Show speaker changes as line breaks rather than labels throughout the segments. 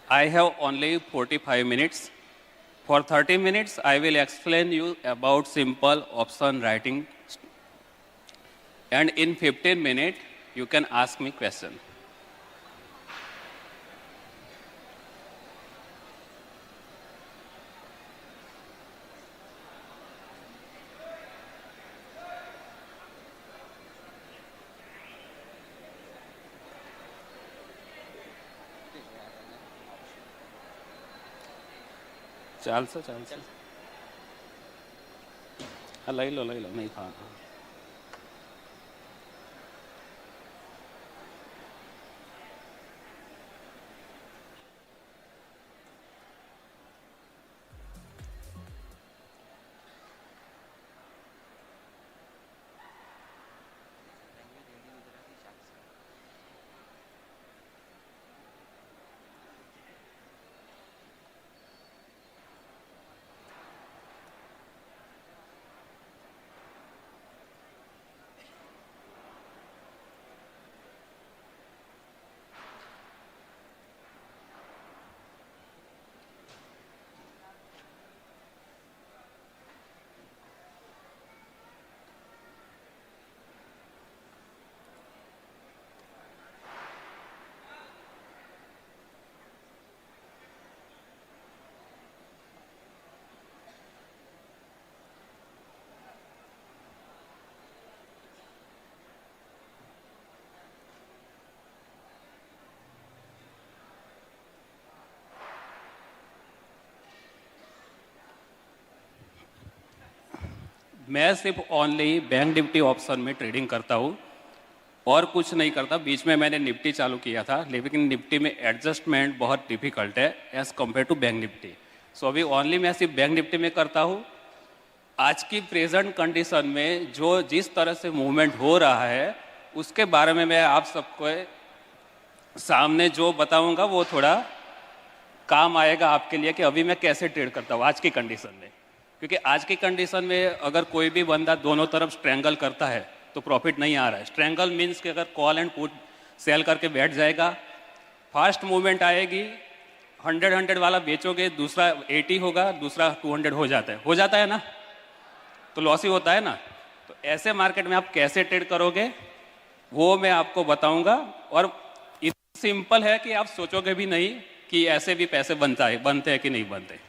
I have only 45 minutes. For 30 minutes, I will explain you about simple option writing. And in 15 minutes, you can ask me question. ચાલશે ચાલશે હા લઈ લો નહીં હા मैं सिर्फ ओनली बैंक निफ्टी ऑप्शन में ट्रेडिंग करता हूँ और कुछ नहीं करता। बीच में मैंने निफ्टी चालू किया था, लेकिन निफ्टी में एडजस्टमेंट बहुत डिफिकल्ट है as compare to bank Nifty. So अभी ओनली मैं सिर्फ बैंक निफ्टी में करता हूँ। आज की प्रेजेंट कंडीशन में जो जिस तरह से मूवमेंट हो रहा है उसके बारे में मैं आप सबको सामने जो बताऊँगा वो थोड़ा काम आएगा आपके लिए कि अभी मैं कैसे ट्रेड करता हूँ आज की कंडीशन में। क्योंकि आज की कंडीशन में अगर कोई भी बंदा दोनों तरफ स्ट्रेंगल करता है तो प्रॉफिट नहीं आ रहा है। स्ट्रेंगल मीन्स कि अगर कॉल एंड पुट सेल करके बैठ जाएगा, फास्ट मूवमेंट आएगी, 100 वाला बेचोगे, दूसरा 80 होगा, दूसरा 200 हो जाता है ना, तो लॉस ही होता है ना। तो ऐसे मार्केट में आप कैसे ट्रेड करोगे वो मैं आपको बताऊंगा। और इतना सिंपल है कि आप सोचोगे भी नहीं कि ऐसे भी पैसे बनते हैं कि नहीं बनते।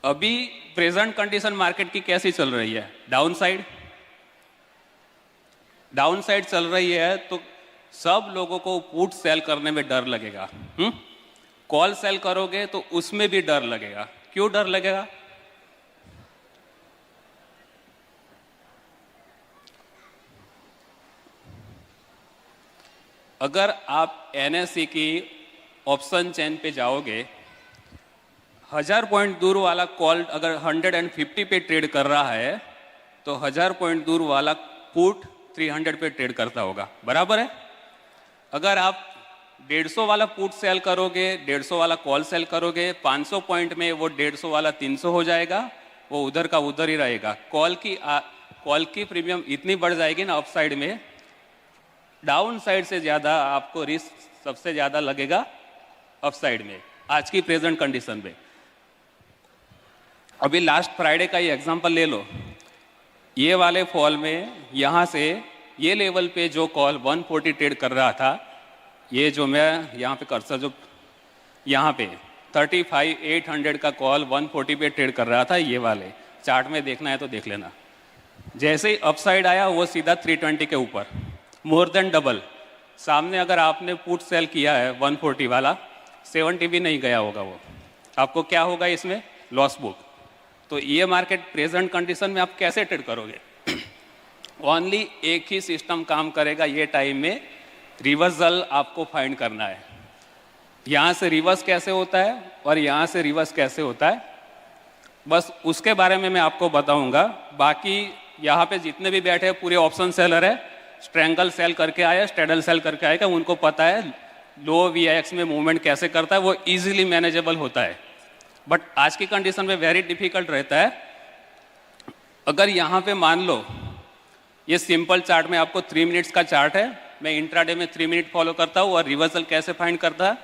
अभी प्रेजेंट कंडीशन मार्केट की कैसी चल रही है? डाउन साइड चल रही है, तो सब लोगों को पुट सेल करने में डर लगेगा। कॉल सेल करोगे तो उसमें भी डर लगेगा। क्यों डर लगेगा? अगर आप एनएसई की ऑप्शन चेन पे जाओगे, 1000 पॉइंट दूर वाला कॉल अगर 150 पे ट्रेड कर रहा है तो 1000 पॉइंट दूर वाला पुट 300 पे ट्रेड करता होगा, बराबर है। अगर आप 150 वाला पुट सेल करोगे, 150 वाला कॉल सेल करोगे, 500 पॉइंट में वो 150 वाला 300 हो जाएगा, वो उधर का उधर ही रहेगा। कॉल की प्रीमियम इतनी बढ़ जाएगी ना अपसाइड में, डाउन साइड से ज़्यादा आपको रिस्क सबसे ज़्यादा लगेगा अपसाइड में आज की प्रेजेंट कंडीशन में। अभी लास्ट फ्राइडे का ही एग्जांपल ले लो। ये वाले फॉल में यहाँ से ये लेवल पे जो कॉल 140 ट्रेड कर रहा था, ये जो मैं यहाँ पे कर्सर जो यहाँ पे 35,800 का कॉल 140 पे ट्रेड कर रहा था, ये वाले चार्ट में देखना है तो देख लेना। जैसे ही अपसाइड आया वो सीधा 320 के ऊपर, मोर देन डबल। सामने अगर आपने पुट सेल किया है 140 वाला, 70 भी नहीं गया होगा वो, आपको क्या होगा इसमें? Loss book. तो ये मार्केट प्रेजेंट कंडीशन में आप कैसे ट्रेड करोगे? ओनली एक ही सिस्टम काम करेगा ये टाइम में, रिवर्सल आपको फाइंड करना है। यहाँ से रिवर्स कैसे होता है और यहाँ से रिवर्स कैसे होता है, बस उसके बारे में मैं आपको बताऊंगा। बाकी यहाँ पे जितने भी बैठे हैं पूरे ऑप्शन सेलर है, स्ट्रेंगल सेल करके आए, स्ट्रेडल सेल करके आएगा, उनको पता है लो VIX में मूवमेंट कैसे करता है, वो इजीली मैनेजेबल होता है। बट आज की कंडीशन में वेरी डिफिकल्ट रहता है। अगर यहाँ पे मान लो ये सिंपल चार्ट में आपको 3 मिनट्स का चार्ट है मैं इंट्राडे में 3 मिनट फॉलो करता हूँ और रिवर्सल कैसे फाइंड करता है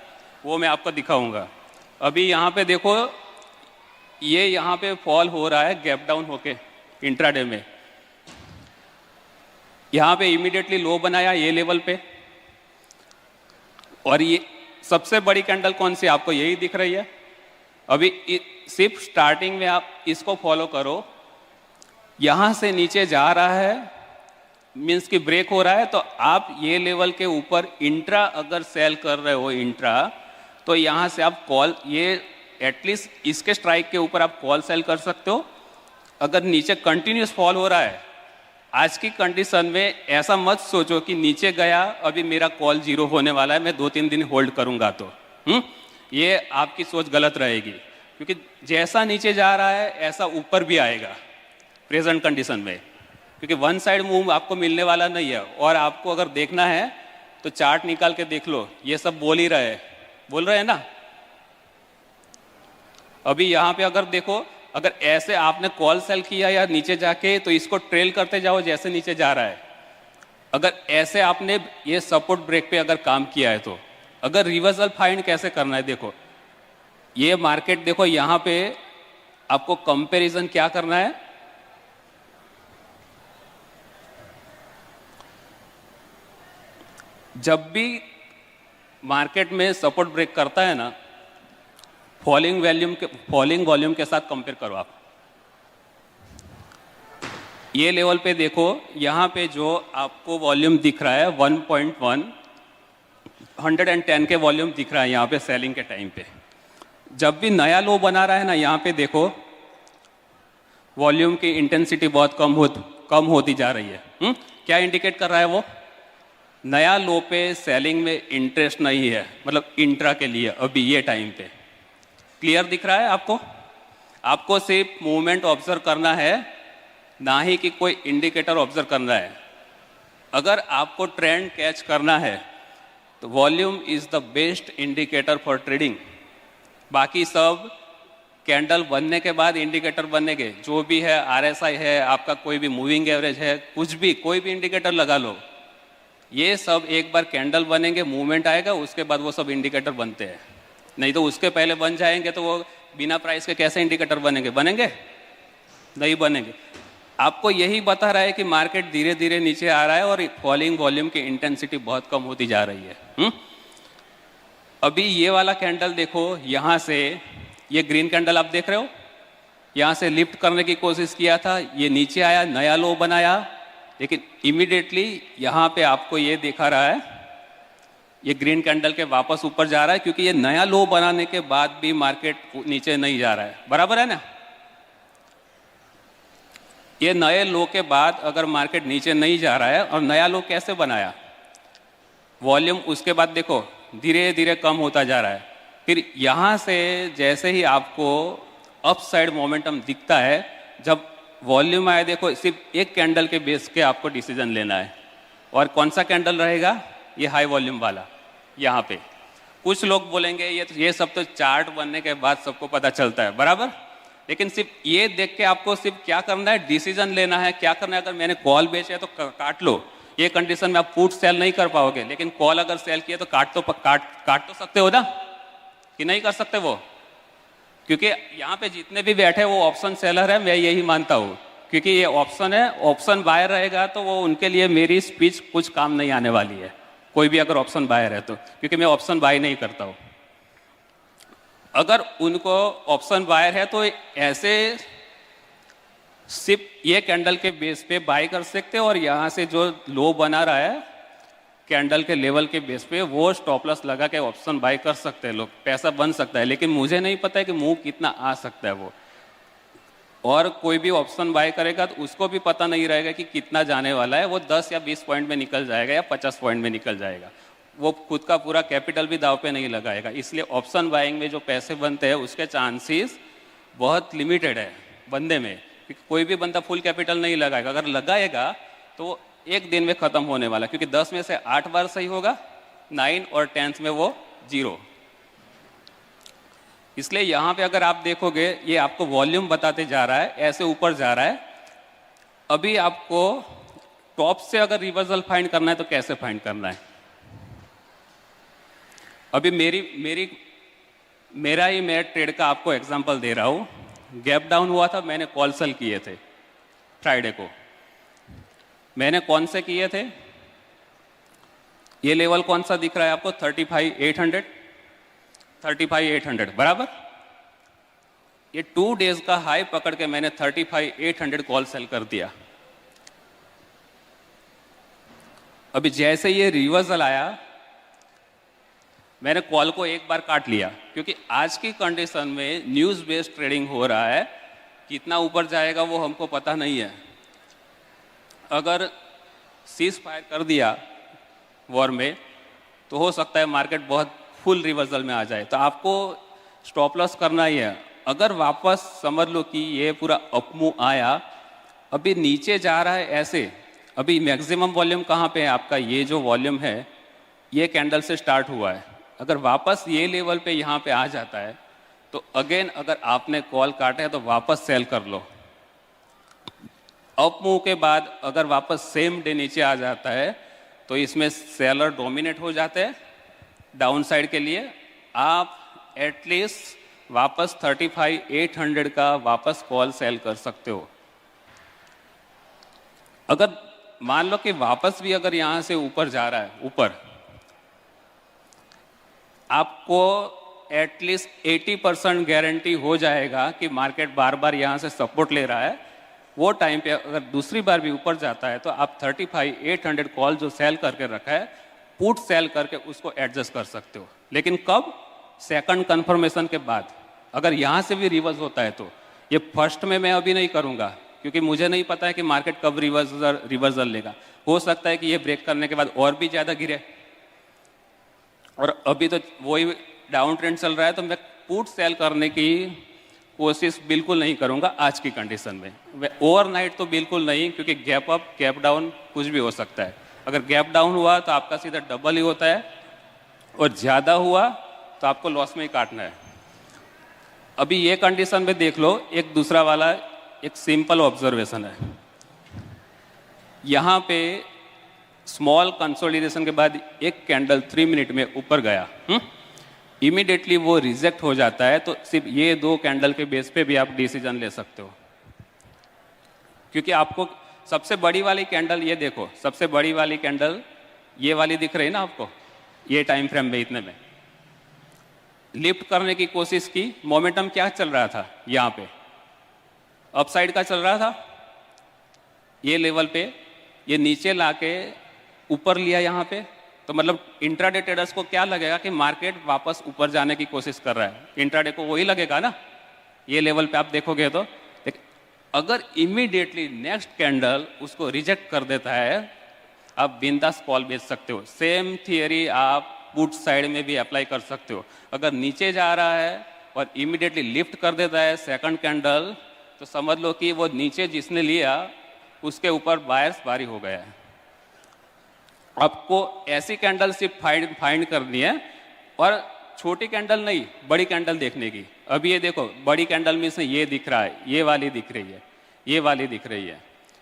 वो मैं आपको दिखाऊंगा। अभी यहाँ पे देखो, ये यहाँ पे फॉल हो रहा है गैप डाउन होके इंट्राडे में। यहाँ पे इमीडिएटली लो बनाया ये लेवल पे, और ये सबसे बड़ी कैंडल कौन सी आपको यही दिख रही है। अभी सिर्फ स्टार्टिंग में आप इसको फॉलो करो, यहाँ से नीचे जा रहा है मीन्स कि ब्रेक हो रहा है, तो आप ये लेवल के ऊपर इंट्रा अगर सेल कर रहे हो इंट्रा, तो यहाँ से आप कॉल, ये एटलीस्ट इसके स्ट्राइक के ऊपर आप कॉल सेल कर सकते हो। अगर नीचे कंटिन्यूस फॉल हो रहा है आज की कंडीशन में, ऐसा मत सोचो कि नीचे गया अभी मेरा कॉल जीरो होने वाला है, मैं 2-3 दिन होल्ड करूंगा तो ये आपकी सोच गलत रहेगी, क्योंकि जैसा नीचे जा रहा है ऐसा ऊपर भी आएगा प्रेजेंट कंडीशन में, क्योंकि वन साइड मूव आपको मिलने वाला नहीं है। और आपको अगर देखना है तो चार्ट निकाल के देख लो, ये सब बोल रहे हैं ना। अभी यहाँ पे अगर देखो, अगर ऐसे आपने कॉल सेल किया या नीचे जाके, तो इसको ट्रेल करते जाओ जैसे नीचे जा रहा है। अगर ऐसे आपने ये सपोर्ट ब्रेक पे अगर काम किया है, तो अगर रिवर्सल फाइंड कैसे करना है, देखो ये मार्केट देखो, यहाँ पे आपको कंपैरिजन क्या करना है। जब भी मार्केट में सपोर्ट ब्रेक करता है ना, फॉलिंग वॉल्यूम के साथ कंपेयर करो आप। ये लेवल पे देखो, यहाँ पे जो आपको वॉल्यूम दिख रहा है 1.1 110 के वॉल्यूम दिख रहा है यहाँ पे सेलिंग के टाइम पे। जब भी नया लो बना रहा है ना, यहाँ पे देखो वॉल्यूम की इंटेंसिटी बहुत कम होती जा रही है। क्या इंडिकेट कर रहा है वो? नया लो पे सेलिंग में इंटरेस्ट नहीं है, मतलब इंट्रा के लिए अभी ये टाइम पे। क्लियर दिख रहा है आपको? आपको सिर्फ मूवमेंट ऑब्जर्व करना है, ना ही कि कोई इंडिकेटर ऑब्जर्व करना है। अगर आपको ट्रेंड कैच करना है तो volume is the best indicator for trading. बाकी सब कैंडल बनने के बाद इंडिकेटर बनेंगे, जो भी है आरएसआई है आपका, कोई भी मूविंग एवरेज है, कुछ भी कोई भी इंडिकेटर लगा लो, ये सब एक बार कैंडल बनेंगे, मूवमेंट आएगा, उसके बाद वो सब इंडिकेटर बनते हैं। नहीं तो उसके पहले बन जाएंगे तो वो बिना प्राइस के कैसे इंडिकेटर बनेंगे? नहीं बनेंगे। आपको यही बता रहा है कि मार्केट धीरे धीरे नीचे आ रहा है और फॉलिंग वॉल्यूम की इंटेंसिटी बहुत कम होती जा रही है। अभी ये वाला कैंडल देखो, यहाँ से ये ग्रीन कैंडल आप देख रहे हो, यहाँ से लिफ्ट करने की कोशिश किया था, ये नीचे आया, नया लो बनाया, लेकिन इमीडिएटली यहाँ पे आपको ये दिखा रहा है, ये ग्रीन कैंडल के वापस ऊपर जा रहा है, क्योंकि ये नया लो बनाने के बाद भी मार्केट नीचे नहीं जा रहा है। बराबर है ना? ये नए लो के बाद अगर मार्केट नीचे नहीं जा रहा है, और नया लो कैसे बनाया, वॉल्यूम उसके बाद देखो धीरे धीरे कम होता जा रहा है। फिर यहाँ से जैसे ही आपको अप साइड मोमेंटम दिखता है, जब वॉल्यूम आए, देखो सिर्फ एक कैंडल के बेस के आपको डिसीजन लेना है, और कौन सा कैंडल रहेगा? ये हाई वॉल्यूम वाला। यहाँ पे कुछ लोग बोलेंगे ये सब तो चार्ट बनने के बाद सबको पता चलता है, बराबर, लेकिन सिर्फ ये देख के आपको सिर्फ क्या करना है, डिसीजन लेना है। क्या करना है? अगर मैंने कॉल बेचे है तो काट लो। ये कंडीशन में आप पुट सेल नहीं कर पाओगे, लेकिन कॉल अगर सेल किया तो काट तो सकते हो ना, कि नहीं कर सकते वो? क्योंकि यहाँ पे जितने भी बैठे वो ऑप्शन सेलर है, मैं यही मानता हूँ, क्योंकि ये ऑप्शन है, ऑप्शन बायर रहेगा तो वो उनके लिए मेरी स्पीच कुछ काम नहीं आने वाली है, कोई भी अगर ऑप्शन बायर है तो, क्योंकि मैं ऑप्शन बाय नहीं करता हूँ। अगर उनको ऑप्शन बायर है तो ऐसे सिर्फ ये कैंडल के बेस पे बाय कर सकते हो, और यहाँ से जो लो बना रहा है कैंडल के लेवल के बेस पे, वो स्टॉप लॉस लगा के ऑप्शन बाय कर सकते हैं लोग, पैसा बन सकता है। लेकिन मुझे नहीं पता है कि मूव कितना आ सकता है वो, और कोई भी ऑप्शन बाय करेगा तो उसको भी पता नहीं रहेगा कि कितना जाने वाला है। वो 10 या 20 पॉइंट में निकल जाएगा या 50 पॉइंट में निकल जाएगा, वो खुद का पूरा कैपिटल भी दाव पे नहीं लगाएगा। इसलिए ऑप्शन बाइंग में जो पैसे बनते हैं उसके चांसेस बहुत लिमिटेड है बंदे में, क्योंकि कोई भी बंदा फुल कैपिटल नहीं लगाएगा। अगर लगाएगा तो एक दिन में खत्म होने वाला, क्योंकि 10 में से 8 बार सही होगा, 9 और 10 में वो 0। इसलिए यहाँ पे अगर आप देखोगे, ये आपको वॉल्यूम बताते जा रहा है, ऐसे ऊपर जा रहा है। अभी आपको टॉप से अगर रिवर्सल फाइंड करना है तो कैसे फाइंड करना है? अभी मेरा ही मैं ट्रेड का आपको एग्जांपल दे रहा हूँ। गैप डाउन हुआ था, मैंने कॉल सेल किए थे फ्राइडे को। मैंने कौन से किए थे? ये लेवल कौन सा दिख रहा है आपको? 35,800 बराबर। ये 2 डेज का हाई पकड़ के मैंने 35,800 कॉल सेल कर दिया। अभी जैसे ये रिवर्सल आया, मैंने कॉल को एक बार काट लिया, क्योंकि आज की कंडीशन में न्यूज बेस्ड ट्रेडिंग हो रहा है। कितना ऊपर जाएगा वो हमको पता नहीं है। अगर सीज फायर कर दिया वॉर में तो हो सकता है मार्केट बहुत फुल रिवर्सल में आ जाए, तो आपको स्टॉप लॉस करना ही है। अगर वापस समझ लो कि ये पूरा अपमूव आया, अभी नीचे जा रहा है ऐसे, अभी मैक्सिमम वॉल्यूम कहाँ पे है आपका? ये जो वॉल्यूम है ये कैंडल से स्टार्ट हुआ है। अगर वापस ये लेवल पे यहाँ पे आ जाता है तो अगेन अगर आपने कॉल काटा है तो वापस सेल कर लो। अप मूव के बाद अगर वापस सेम डे नीचे आ जाता है तो इसमें सेलर डोमिनेट हो जाते हैं डाउन साइड के लिए। आप एटलीस्ट वापस 35,800 का वापस कॉल सेल कर सकते हो। अगर मान लो कि वापस भी अगर यहाँ से ऊपर जा रहा है, ऊपर आपको एटलीस्ट 80% गारंटी हो जाएगा कि मार्केट बार बार यहाँ से सपोर्ट ले रहा है। वो टाइम पे अगर दूसरी बार भी ऊपर जाता है तो आप 35,800 कॉल जो सेल करके रखा है, पुट सेल करके उसको एडजस्ट कर सकते हो। लेकिन कब? सेकंड कंफर्मेशन के बाद। अगर यहाँ से भी रिवर्स होता है तो ये फर्स्ट में मैं अभी नहीं करूँगा, क्योंकि मुझे नहीं पता है कि मार्केट कब रिवर्सल लेगा। हो सकता है कि ये ब्रेक करने के बाद और भी ज़्यादा गिरे, और अभी तो वही डाउन ट्रेंड चल रहा है, तो मैं पुट सेल करने की कोशिश बिल्कुल नहीं करूंगा आज की कंडीशन में। ओवरनाइट तो बिल्कुल नहीं, क्योंकि गैप अप गैप डाउन कुछ भी हो सकता है। अगर गैप डाउन हुआ तो आपका सीधा डबल ही होता है, और ज़्यादा हुआ तो आपको लॉस में ही काटना है। अभी ये कंडीशन में देख लो, एक दूसरा वाला एक सिंपल ऑब्जर्वेशन है। यहाँ पे स्मॉल कंसोलिडेशन के बाद एक कैंडल 3 मिनट में ऊपर गया, इमीडिएटली वो रिजेक्ट हो जाता है। तो सिर्फ ये 2 कैंडल के बेस पे भी आप डिसीजन ले सकते हो, क्योंकि आपको सबसे बड़ी वाली कैंडल, ये देखो सबसे बड़ी वाली कैंडल ये वाली दिख रही है ना आपको, ये टाइम फ्रेम में इतने में लिफ्ट करने की कोशिश की। मोमेंटम क्या चल रहा था? यहाँ पे अपसाइड का चल रहा था। ये लेवल पे ये नीचे लाके ऊपर लिया यहाँ पे, तो मतलब इंट्राडे ट्रेडर्स को क्या लगेगा कि मार्केट वापस ऊपर जाने की कोशिश कर रहा है। इंट्राडे को वही लगेगा ना, ये लेवल पे आप देखोगे तो। अगर इमीडिएटली नेक्स्ट कैंडल उसको रिजेक्ट कर देता है, आप बिंदास कॉल बेच सकते हो। सेम थियरी आप पुट साइड में भी अप्लाई कर सकते हो। अगर नीचे जा रहा है और इमीडिएटली लिफ्ट कर देता है सेकंड कैंडल, तो समझ लो कि वो नीचे जिसने लिया उसके ऊपर बायर्स भारी हो गया है। आपको ऐसी कैंडल सिर्फ फाइंड करनी है, और छोटी कैंडल नहीं, बड़ी कैंडल देखने की। अभी ये देखो, बड़ी कैंडल में से ये दिख रहा है, ये वाली दिख रही है, ये वाली दिख रही है,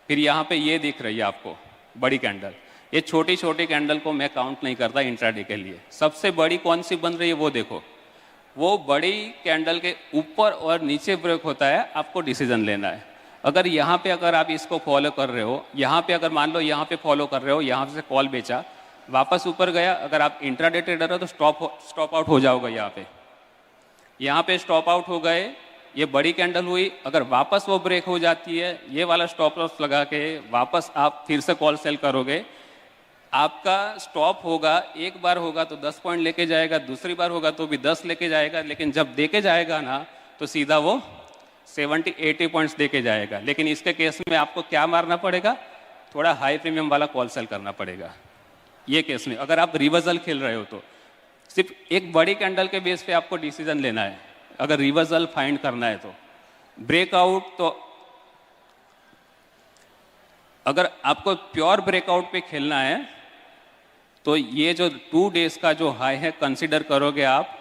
फिर यहाँ पे ये दिख रही है आपको बड़ी कैंडल। ये छोटी छोटी कैंडल को मैं काउंट नहीं करता इंट्राडे के लिए। सबसे बड़ी कौन सी बन रही है वो देखो। वो बड़ी कैंडल के ऊपर और नीचे ब्रेक होता है, आपको डिसीजन लेना है। अगर यहाँ पे अगर आप इसको फॉलो कर रहे हो, यहाँ पे अगर मान लो यहाँ पे फॉलो कर रहे हो, यहाँ से कॉल बेचा, वापस ऊपर गया, अगर आप इंट्राडे ट्रेडर हो तो स्टॉप आउट हो जाओगे। यहाँ पे स्टॉप आउट हो गए, ये बड़ी कैंडल हुई, अगर वापस वो ब्रेक हो जाती है, ये वाला स्टॉप लॉस लगा के वापस आप फिर से कॉल सेल करोगे। आपका स्टॉप होगा, एक बार होगा तो 10 पॉइंट लेके जाएगा, दूसरी बार होगा तो भी 10 लेके जाएगा, लेकिन जब देके जाएगा ना तो सीधा वो 70-80 पॉइंट्स देके जाएगा। लेकिन इसके केस में आपको क्या मारना पड़ेगा? थोड़ा हाई प्रीमियम वाला कॉल सेल करना पड़ेगा। ये केस में अगर आप रिवर्सल खेल रहे हो तो सिर्फ एक बड़ी कैंडल के बेस पे आपको डिसीजन लेना है। अगर रिवर्सल फाइंड करना है तो ब्रेकआउट, तो अगर आपको प्योर ब्रेकआउट पे खेलना है तो ये जो 2 डेज का जो हाई है कंसीडर करोगे आप।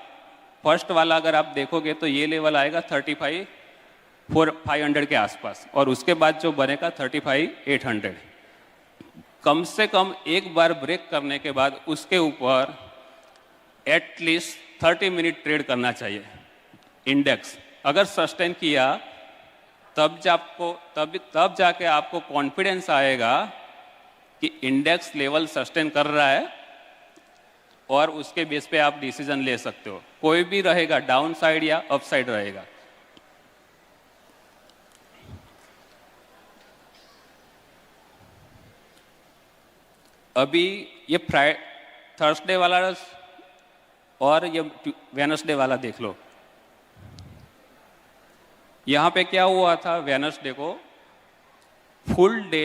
फर्स्ट वाला अगर आप देखोगे तो ये लेवल आएगा 35,500 के आसपास, और उसके बाद जो बनेगा 35,800। कम से कम एक बार ब्रेक करने के बाद उसके ऊपर एटलीस्ट 30 मिनट ट्रेड करना चाहिए इंडेक्स। अगर सस्टेन किया तब जाके आपको कॉन्फिडेंस आएगा कि इंडेक्स लेवल सस्टेन कर रहा है और उसके बेस पे आप डिसीजन ले सकते हो। कोई भी रहेगा, डाउन साइड या अप साइड रहेगा। अभी ये थर्सडे वाला और ये वेडनेसडे वाला देख लो। यहाँ पे क्या हुआ था, वेडनेसडे को फुल डे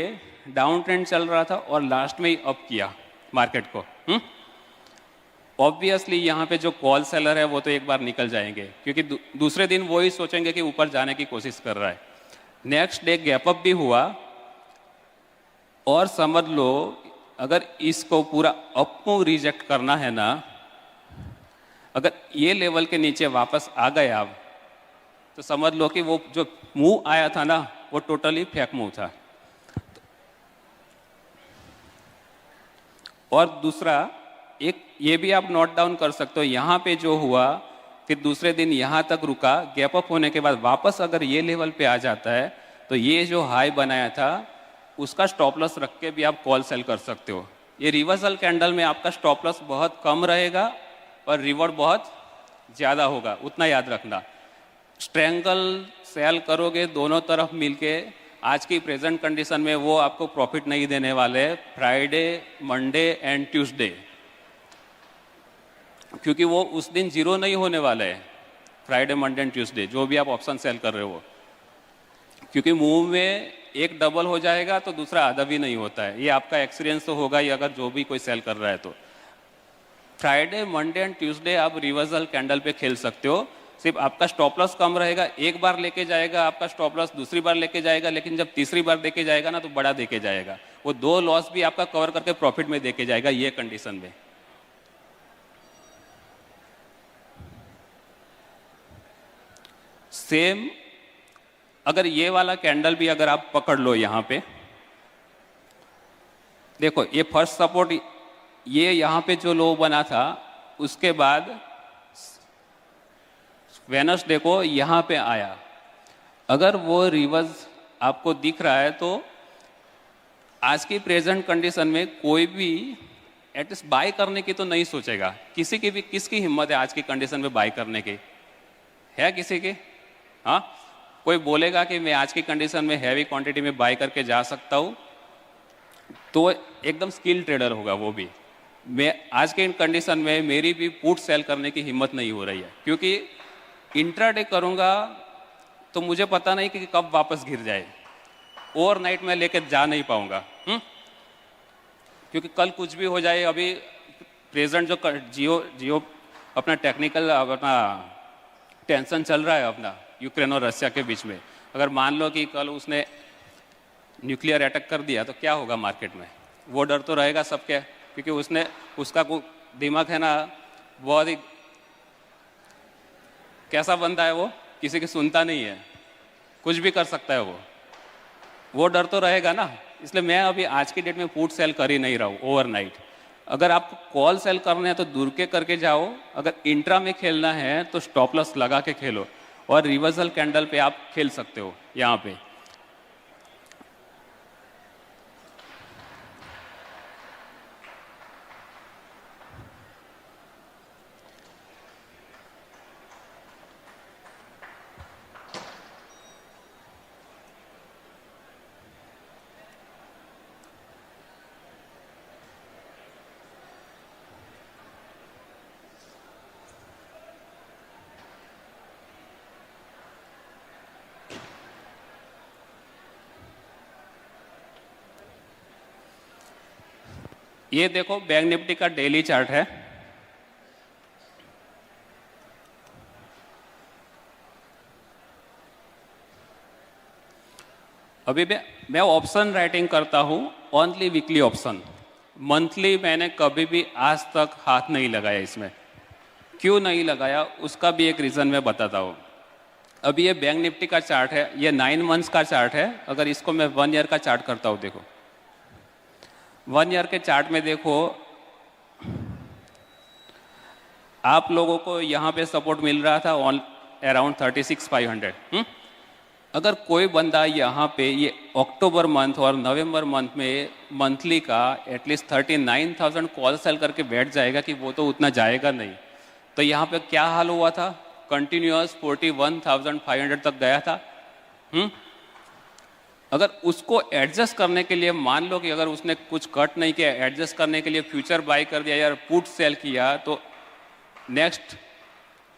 डाउन ट्रेंड चल रहा था और लास्ट में ही अप किया मार्केट को। ऑब्वियसली यहाँ पे जो कॉल सेलर है वो तो एक बार निकल जाएंगे, क्योंकि दूसरे दिन वो ही सोचेंगे कि ऊपर जाने की कोशिश कर रहा है। नेक्स्ट डे गैप अप भी हुआ और समझ लो अगर इसको पूरा अप मूव रिजेक्ट करना है ना, अगर ये लेवल के नीचे वापस आ गए आप, तो समझ लो कि वो जो मूव आया था ना वो टोटली फेक मूव था। और दूसरा एक ये भी आप नोट डाउन कर सकते हो, यहाँ पे जो हुआ फिर दूसरे दिन यहाँ तक रुका, गैप अप होने के बाद वापस अगर ये लेवल पे आ जाता है तो ये जो हाई बनाया था उसका स्टॉप लॉस रख के भी आप कॉल सेल कर सकते हो। ये रिवर्सल कैंडल में आपका स्टॉप लॉस बहुत कम रहेगा और रिवॉर्ड बहुत ज़्यादा होगा, उतना याद रखना। स्ट्रेंगल सेल करोगे दोनों तरफ मिलके, आज की प्रेजेंट कंडीशन में वो आपको प्रॉफिट नहीं देने वाले फ्राइडे, मंडे एंड ट्यूसडे, क्योंकि वो उस दिन जीरो नहीं होने वाले हैं। फ्राइडे, मंडे एंड ट्यूसडे जो भी आप ऑप्शन सेल कर रहे हो, क्योंकि मूव में एक डबल हो जाएगा तो दूसरा आधा भी नहीं होता है। ये आपका एक्सपीरियंस तो होगा ही अगर जो भी कोई सेल कर रहा है तो। फ्राइडे, मंडे एंड ट्यूसडे आप रिवर्सल कैंडल पे खेल सकते हो। सिर्फ आपका स्टॉप लॉस कम रहेगा, एक बार लेके जाएगा आपका स्टॉप लॉस, दूसरी बार लेके जाएगा, लेकिन जब तीसरी बार देके जाएगा ना तो बड़ा देके जाएगा। वो दो लॉस भी आपका कवर करके प्रॉफिट में देके जाएगा ये कंडीशन में। सेम अगर ये वाला कैंडल भी अगर आप पकड़ लो, यहाँ पे देखो ये फर्स्ट सपोर्ट, ये यहाँ पे जो लो बना था उसके बाद वेडनेसडे को यहाँ पे आया। अगर वो रिवर्स आपको दिख रहा है तो आज की प्रेजेंट कंडीशन में कोई भी एटलीस्ट बाय करने की तो नहीं सोचेगा। किसी की भी, किसकी हिम्मत है आज की कंडीशन में बाय करने की? है किसी की? हाँ, कोई बोलेगा कि मैं आज की कंडीशन में हैवी क्वांटिटी में बाय करके जा सकता हूँ तो एकदम स्किल ट्रेडर होगा वो भी। मैं आज के कंडीशन में मेरी भी पुट सेल करने की हिम्मत नहीं हो रही है, क्योंकि इंट्राडे करूँगा तो मुझे पता नहीं कि कब वापस गिर जाए। ओवरनाइट में लेके जा नहीं पाऊँगा, क्योंकि कल कुछ भी हो जाए। अभी प्रेजेंट जो जियो अपना टेक्निकल अपना टेंशन चल रहा है अपना यूक्रेन और रशिया के बीच में, अगर मान लो कि कल उसने न्यूक्लियर अटैक कर दिया तो क्या होगा मार्केट में? वो डर तो रहेगा सबके, क्योंकि उसका दिमाग है ना बहुत ही कैसा बंदा है, वो किसी की सुनता नहीं है, कुछ भी कर सकता है वो डर तो रहेगा ना। इसलिए मैं अभी आज की डेट में पुट सेल कर ही नहीं रहा हूँ ओवरनाइट। अगर आपको कॉल सेल करने हैं तो दूर के करके जाओ, अगर इंट्रा में खेलना है तो स्टॉप लॉस लगा के खेलो और रिवर्सल कैंडल पे आप खेल सकते हो यहाँ पे। ये देखो बैंक निफ्टी का डेली चार्ट है। अभी मैं ऑप्शन राइटिंग करता हूँ, ओनली वीकली ऑप्शन। मंथली मैंने कभी भी आज तक हाथ नहीं लगाया इसमें। क्यों नहीं लगाया उसका भी एक रीज़न मैं बताता हूँ। अभी ये बैंक निफ्टी का चार्ट है, ये 9 मंथ्स का चार्ट है। अगर इसको मैं 1 ईयर का चार्ट करता हूँ, देखो 1 ईयर के चार्ट में देखो, आप लोगों को यहाँ पे सपोर्ट मिल रहा था ऑन अराउंड 36,500। अगर कोई बंदा यहाँ पे ये अक्टूबर मंथ और नवंबर मंथ में मंथली का एटलीस्ट 39,000 कॉल सेल करके बैठ जाएगा कि वो तो उतना जाएगा नहीं, तो यहाँ पे क्या हाल हुआ था, कंटिन्यूअस 41,500 तक गया था। अगर उसको एडजस्ट करने के लिए, मान लो कि अगर उसने कुछ कट नहीं किया, एडजस्ट करने के लिए फ्यूचर बाय कर दिया या पुट सेल किया, तो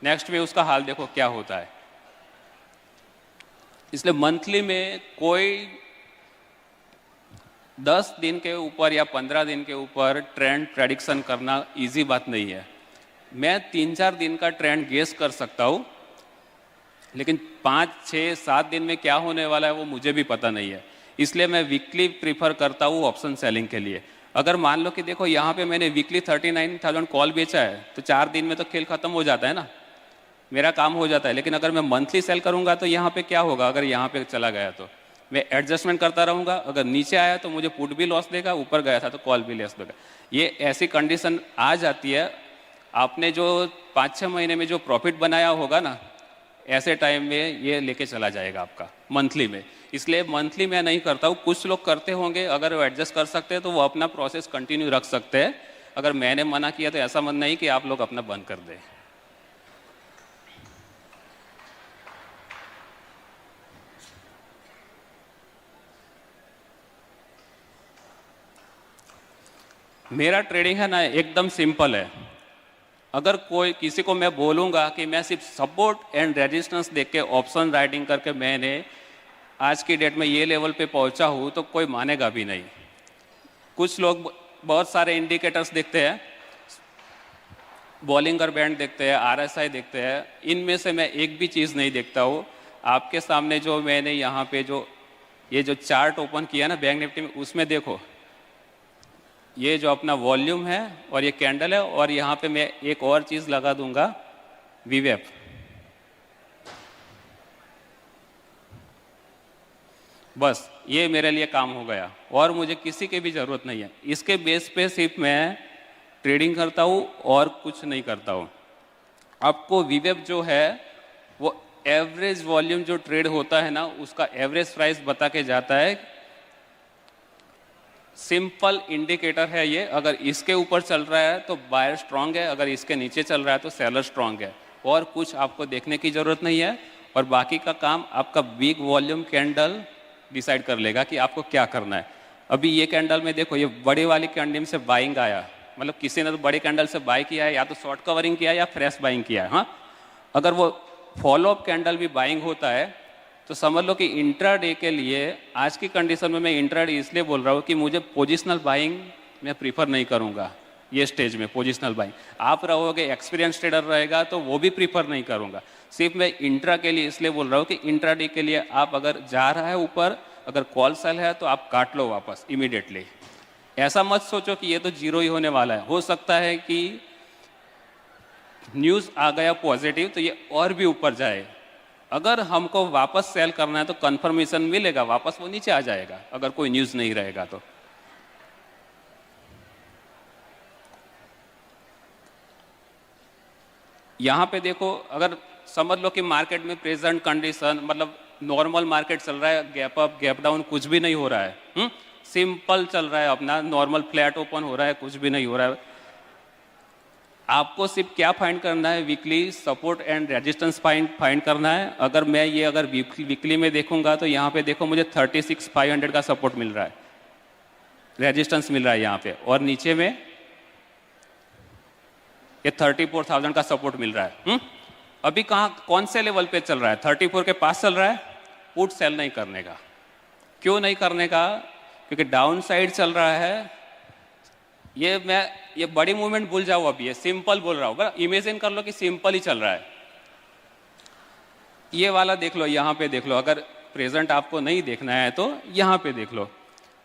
नेक्स्ट में उसका हाल देखो क्या होता है। इसलिए मंथली में कोई 10 दिन के ऊपर या 15 दिन के ऊपर ट्रेंड प्रेडिक्शन करना इजी बात नहीं है। मैं 3-4 दिन का ट्रेंड गेस कर सकता हूँ, लेकिन 5, 6, 7 दिन में क्या होने वाला है वो मुझे भी पता नहीं है। इसलिए मैं वीकली प्रीफर करता हूँ ऑप्शन सेलिंग के लिए। अगर मान लो कि देखो यहाँ पे मैंने वीकली 39,000 कॉल बेचा है, तो 4 दिन में तो खेल खत्म हो जाता है ना, मेरा काम हो जाता है। लेकिन अगर मैं मंथली सेल करूँगा तो यहाँ पे क्या होगा, अगर यहाँ पे चला गया तो मैं एडजस्टमेंट करता रहूँगा, अगर नीचे आया तो मुझे पुट भी लॉस देगा, ऊपर गया था तो कॉल भी लॉस देगा। ये ऐसी कंडीशन आ जाती है। आपने जो 5-6 महीने में जो प्रॉफिट बनाया होगा ना, ऐसे टाइम में ये लेके चला जाएगा आपका मंथली में। इसलिए मंथली मैं नहीं करता हूँ। कुछ लोग करते होंगे, अगर वो एडजस्ट कर सकते हैं तो वो अपना प्रोसेस कंटिन्यू रख सकते हैं। अगर मैंने मना किया तो ऐसा मन नहीं कि आप लोग अपना बंद कर दें। मेरा ट्रेडिंग है ना एकदम सिंपल है। अगर कोई किसी को मैं बोलूँगा कि मैं सिर्फ सपोर्ट एंड रेजिस्टेंस देख के ऑप्शन राइटिंग करके मैंने आज की डेट में ये लेवल पे पहुँचा हूँ, तो कोई मानेगा भी नहीं। कुछ लोग बहुत सारे इंडिकेटर्स देखते हैं, बॉलिंगर बैंड देखते हैं, RSI देखते हैं, इनमें से मैं एक भी चीज़ नहीं देखता हूँ। आपके सामने जो मैंने यहाँ पे ये जो चार्ट ओपन किया ना बैंक निफ्टी में, उसमें देखो ये जो अपना वॉल्यूम है और ये कैंडल है, और यहाँ पे मैं एक और चीज़ लगा दूंगा, VWAP। बस ये मेरे लिए काम हो गया और मुझे किसी की भी ज़रूरत नहीं है। इसके बेस पे सिर्फ मैं ट्रेडिंग करता हूँ और कुछ नहीं करता हूँ। आपको VWAP जो है वो एवरेज वॉल्यूम जो ट्रेड होता है ना, उसका एवरेज प्राइस बता के जाता है। सिंपल इंडिकेटर है ये। अगर इसके ऊपर चल रहा है तो बायर स्ट्रांग है, अगर इसके नीचे चल रहा है तो सेलर स्ट्रांग है, और कुछ आपको देखने की ज़रूरत नहीं है। और बाकी का काम आपका बिग वॉल्यूम कैंडल डिसाइड कर लेगा कि आपको क्या करना है। अभी ये कैंडल में देखो, ये बड़ी वाली कैंडल से बाइंग आया, मतलब किसी ने तो बड़ी कैंडल से बाई किया है, या तो शॉर्ट कवरिंग किया है या फ्रेश बाइंग किया है। हाँ, अगर वो फॉलो अप कैंडल भी बाइंग होता है तो समझ लो कि इंट्राडे के लिए आज की कंडीशन में मैं इंट्राडे इसलिए बोल रहा हूँ कि मुझे पोजिशनल बाइंग मैं प्रीफर नहीं करूँगा ये स्टेज में। पोजिशनल बाइंग आप रहोगे, एक्सपीरियंस ट्रेडर रहेगा तो वो भी प्रीफर नहीं करूँगा। सिर्फ मैं इंट्रा के लिए इसलिए बोल रहा हूँ कि इंट्राडे के लिए आप अगर जा रहा है ऊपर, अगर कॉल सेल है तो आप काट लो वापस इमीडिएटली। ऐसा मत सोचो कि ये तो जीरो ही होने वाला है। हो सकता है कि न्यूज़ आ गया पॉजिटिव तो ये और भी ऊपर जाए। अगर हमको वापस सेल करना है तो कंफर्मेशन मिलेगा, वापस वो नीचे आ जाएगा अगर कोई न्यूज़ नहीं रहेगा तो। यहाँ पे देखो, अगर समझ लो कि मार्केट में प्रेजेंट कंडीशन मतलब नॉर्मल मार्केट चल रहा है, गैप अप गैप डाउन कुछ भी नहीं हो रहा है, सिंपल चल रहा है अपना, नॉर्मल फ्लैट ओपन हो रहा है, कुछ भी नहीं हो रहा है। आपको सिर्फ क्या फाइंड करना है, weekly support and resistance find करना है। अगर मैं ये अगर वीकली में देखूंगा तो यहाँ पे देखो मुझे 36,500 का सपोर्ट मिल रहा है, रेजिस्टेंस मिल रहा है यहाँ पे, और नीचे में ये 34,000 का सपोर्ट मिल रहा है। अभी कौन से लेवल पे चल रहा है, 34 के पास चल रहा है। पुट सेल नहीं करने का। क्यों नहीं करने का? क्योंकि डाउन साइड चल रहा है। ये बड़ी मूवमेंट भूल जाओ, अभी ये सिंपल बोल रहा हूँ, बस इमेजिन कर लो कि सिंपल ही चल रहा है। ये वाला देख लो, यहाँ पे देख लो। अगर प्रेजेंट आपको नहीं देखना है तो यहाँ पे देख लो।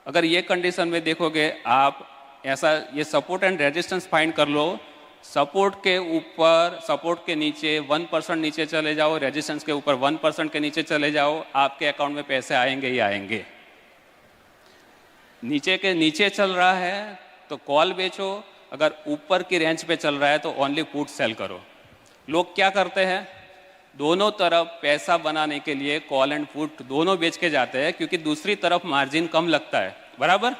अगर ये कंडीशन में देखोगे आप, ऐसा ये सपोर्ट एंड रेजिस्टेंस फाइंड कर लो। सपोर्ट के ऊपर, सपोर्ट के नीचे 1% नीचे चले जाओ, रेजिस्टेंस के ऊपर 1% के नीचे चले जाओ, आपके अकाउंट में पैसे आएंगे ही आएंगे। नीचे के नीचे चल रहा है तो कॉल बेचो, अगर ऊपर की रेंज पे चल रहा है तो ओनली पुट सेल करो। लोग क्या करते हैं, दोनों तरफ पैसा बनाने के लिए कॉल एंड पुट दोनों बेच के जाते हैं, क्योंकि दूसरी तरफ मार्जिन कम लगता है, बराबर।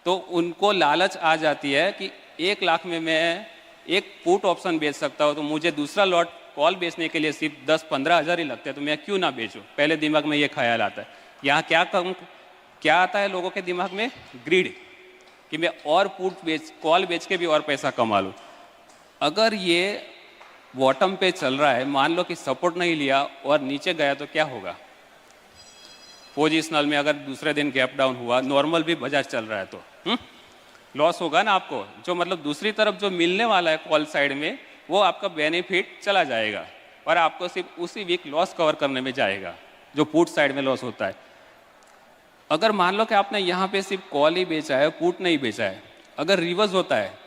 तो उनको लालच आ जाती है कि 1 लाख में मैं एक पुट ऑप्शन बेच सकता हूँ, तो मुझे दूसरा लॉट कॉल बेचने के लिए सिर्फ 10-15 हज़ार ही लगते हैं, तो मैं क्यों ना बेचूं। पहले दिमाग में ये ख्याल आता है। यहाँ क्या आता है लोगों के दिमाग में, ग्रीड, कि मैं और कॉल बेच के भी और पैसा कमा लूँ। अगर ये बॉटम पे चल रहा है, मान लो कि सपोर्ट नहीं लिया और नीचे गया तो क्या होगा। पोजिशनल में अगर दूसरे दिन गैप डाउन हुआ, नॉर्मल भी बाजार चल रहा है तो लॉस होगा ना आपको। जो मतलब दूसरी तरफ जो मिलने वाला है कॉल साइड में, वो आपका बेनिफिट चला जाएगा और आपको सिर्फ उसी वीक लॉस कवर करने में जाएगा जो पुट साइड में लॉस होता है। अगर मान लो कि आपने यहाँ पे सिर्फ कॉल ही बेचा है, पुट नहीं बेचा है, अगर रिवर्स होता है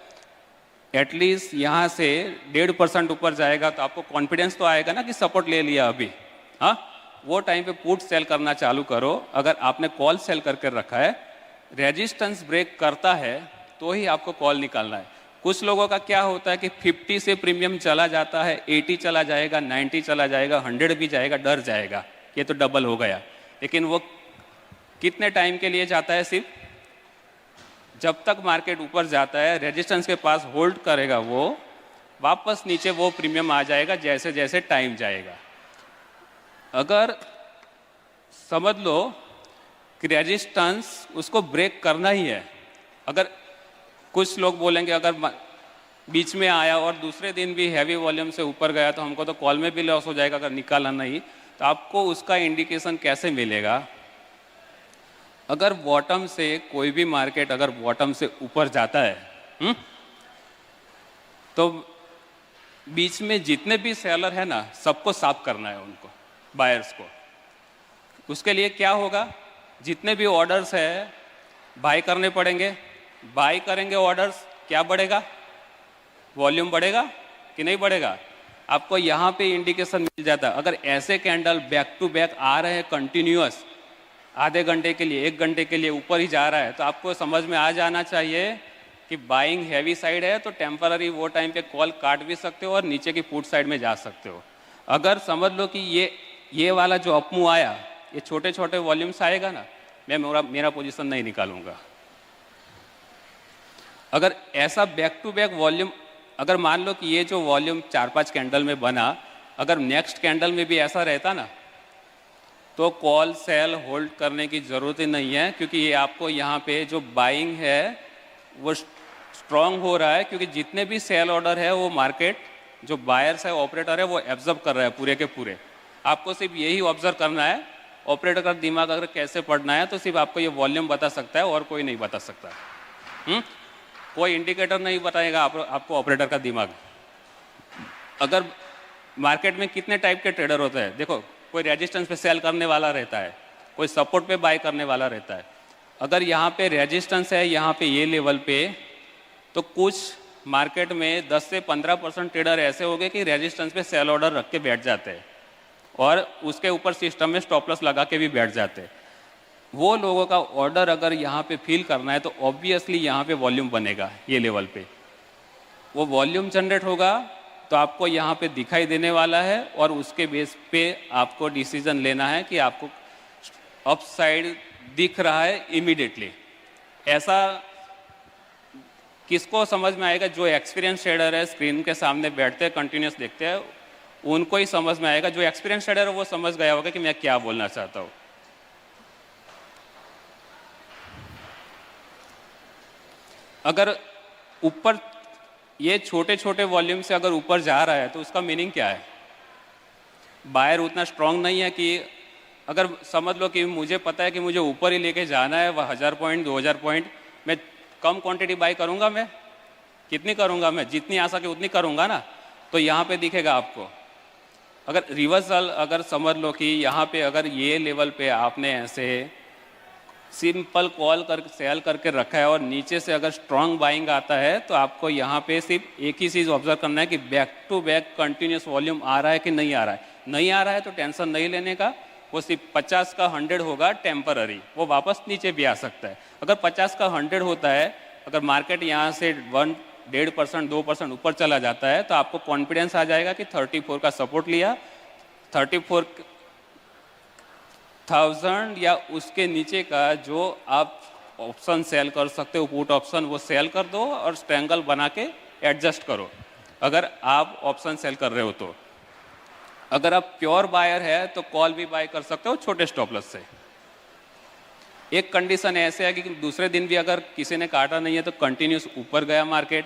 एटलीस्ट यहाँ से 1.5% ऊपर जाएगा तो आपको कॉन्फिडेंस तो आएगा ना कि सपोर्ट ले लिया अभी। हाँ, वो टाइम पे पुट सेल करना चालू करो। अगर आपने कॉल सेल करके रखा है, रेजिस्टेंस ब्रेक करता है तो ही आपको कॉल निकालना है। कुछ लोगों का क्या होता है कि 50 से प्रीमियम चला जाता है, 80 चला जाएगा, 90 चला जाएगा, 100 भी जाएगा, डर जाएगा ये तो डबल हो गया। लेकिन वो कितने टाइम के लिए जाता है, सिर्फ जब तक मार्केट ऊपर जाता है, रेजिस्टेंस के पास होल्ड करेगा, वो वापस नीचे वो प्रीमियम आ जाएगा जैसे जैसे टाइम जाएगा। अगर समझ लो कि रेजिस्टेंस उसको ब्रेक करना ही है। अगर कुछ लोग बोलेंगे अगर बीच में आया और दूसरे दिन भी हैवी वॉल्यूम से ऊपर गया तो हमको तो कॉल में भी लॉस हो जाएगा अगर निकाला नहीं, तो आपको उसका इंडिकेशन कैसे मिलेगा। अगर बॉटम से कोई भी मार्केट अगर बॉटम से ऊपर जाता है तो बीच में जितने भी सेलर है ना, सबको साफ करना है, उनको बायर्स को। उसके लिए क्या होगा, जितने भी ऑर्डर्स है बाय करने पड़ेंगे। बाय करेंगे ऑर्डर्स, क्या बढ़ेगा, वॉल्यूम बढ़ेगा कि नहीं बढ़ेगा। आपको यहाँ पे इंडिकेशन मिल जाता है। अगर ऐसे कैंडल बैक टू बैक आ रहे हैं कंटिन्यूअस, आधे घंटे के लिए 1 घंटे के लिए ऊपर ही जा रहा है, तो आपको समझ में आ जाना चाहिए कि बाइंग हैवी साइड है, तो टेम्पररी वो टाइम पे कॉल काट भी सकते हो और नीचे की पुट साइड में जा सकते हो। अगर समझ लो कि ये वाला जो अपमूव आया, ये छोटे छोटे वॉल्यूम्स आएगा ना, मैं मेरा पोजीशन नहीं निकालूंगा। अगर ऐसा बैक टू बैक वॉल्यूम, अगर मान लो कि ये जो वॉल्यूम 4-5 कैंडल में बना, अगर नेक्स्ट कैंडल में भी ऐसा रहता ना, तो कॉल सेल होल्ड करने की ज़रूरत ही नहीं है, क्योंकि ये आपको यहाँ पे जो बाइंग है वो स्ट्रॉन्ग हो रहा है, क्योंकि जितने भी सेल ऑर्डर है वो मार्केट जो बायर्स है, ऑपरेटर है, वो एब्जॉर्ब कर रहा है पूरे के पूरे। आपको सिर्फ यही ऑब्जर्व करना है। ऑपरेटर का दिमाग अगर कैसे पढ़ना है तो सिर्फ आपको ये वॉल्यूम बता सकता है और कोई नहीं बता सकता। कोई इंडिकेटर नहीं बताएगा आपको ऑपरेटर का दिमाग। अगर मार्केट में कितने टाइप के ट्रेडर होते हैं, देखो, कोई रेजिस्टेंस पे सेल करने वाला रहता है, कोई सपोर्ट पे बाय करने वाला रहता है। अगर यहाँ पे रेजिस्टेंस है, यहाँ पे ये लेवल पे, तो कुछ मार्केट में 10 से 15% ट्रेडर ऐसे हो गए कि रेजिस्टेंस पे सेल ऑर्डर रख के बैठ जाते हैं और उसके ऊपर सिस्टम में स्टॉप लॉस लगा के भी बैठ जाते हैं। वो लोगों का ऑर्डर अगर यहाँ पे फिल करना है तो ऑब्वियसली यहाँ पे वॉल्यूम बनेगा, ये लेवल पे वो वॉल्यूम जनरेट होगा, तो आपको यहाँ पे दिखाई देने वाला है और उसके बेस पे आपको डिसीजन लेना है कि आपको अप साइड दिख रहा है इमीडिएटली। ऐसा किसको समझ में आएगा, जो एक्सपीरियंस ट्रेडर है, स्क्रीन के सामने बैठते हैं, कंटिन्यूस देखते हैं, उनको ही समझ में आएगा। जो एक्सपीरियंस ट्रेडर है वो समझ गया होगा कि मैं क्या बोलना चाहता हूँ। अगर ऊपर ये छोटे छोटे वॉल्यूम से अगर ऊपर जा रहा है तो उसका मीनिंग क्या है, बायर उतना स्ट्रांग नहीं है कि अगर समझ लो कि मुझे पता है कि मुझे ऊपर ही लेके जाना है, वह 1000 पॉइंट 2000 पॉइंट, मैं कम क्वांटिटी बाय करूंगा। मैं कितनी करूंगा, मैं जितनी आ सके उतनी करूंगा ना। तो यहाँ पे दिखेगा आपको। अगर रिवर्सल अगर समझ लो कि यहाँ पे अगर ये लेवल पे आपने ऐसे सिंपल कॉल कर सेल करके रखा है और नीचे से अगर स्ट्रांग बाइंग आता है, तो आपको यहाँ पे सिर्फ एक ही चीज़ ऑब्जर्व करना है कि back to back continuous volume आ रहा है कि नहीं आ रहा है। नहीं आ रहा है तो टेंशन नहीं लेने का, वो सिर्फ 50 का 100 होगा टेम्पररी, वो वापस नीचे भी आ सकता है। अगर 50 का 100 होता है, अगर मार्केट यहाँ से 1.5% 2% ऊपर चला जाता है तो आपको कॉन्फिडेंस आ जाएगा कि 34 का सपोर्ट लिया, 34,000 या उसके नीचे का जो आप ऑप्शन सेल कर सकते हो, पुट ऑप्शन, वो सेल कर दो और स्ट्रैंगल बना के एडजस्ट करो अगर आप ऑप्शन सेल कर रहे हो तो। अगर आप प्योर बायर है तो कॉल भी बाय कर सकते हो छोटे स्टॉप लॉस से। एक कंडीशन ऐसे है कि दूसरे दिन भी अगर किसी ने काटा नहीं है तो कंटिन्यूस ऊपर गया मार्केट,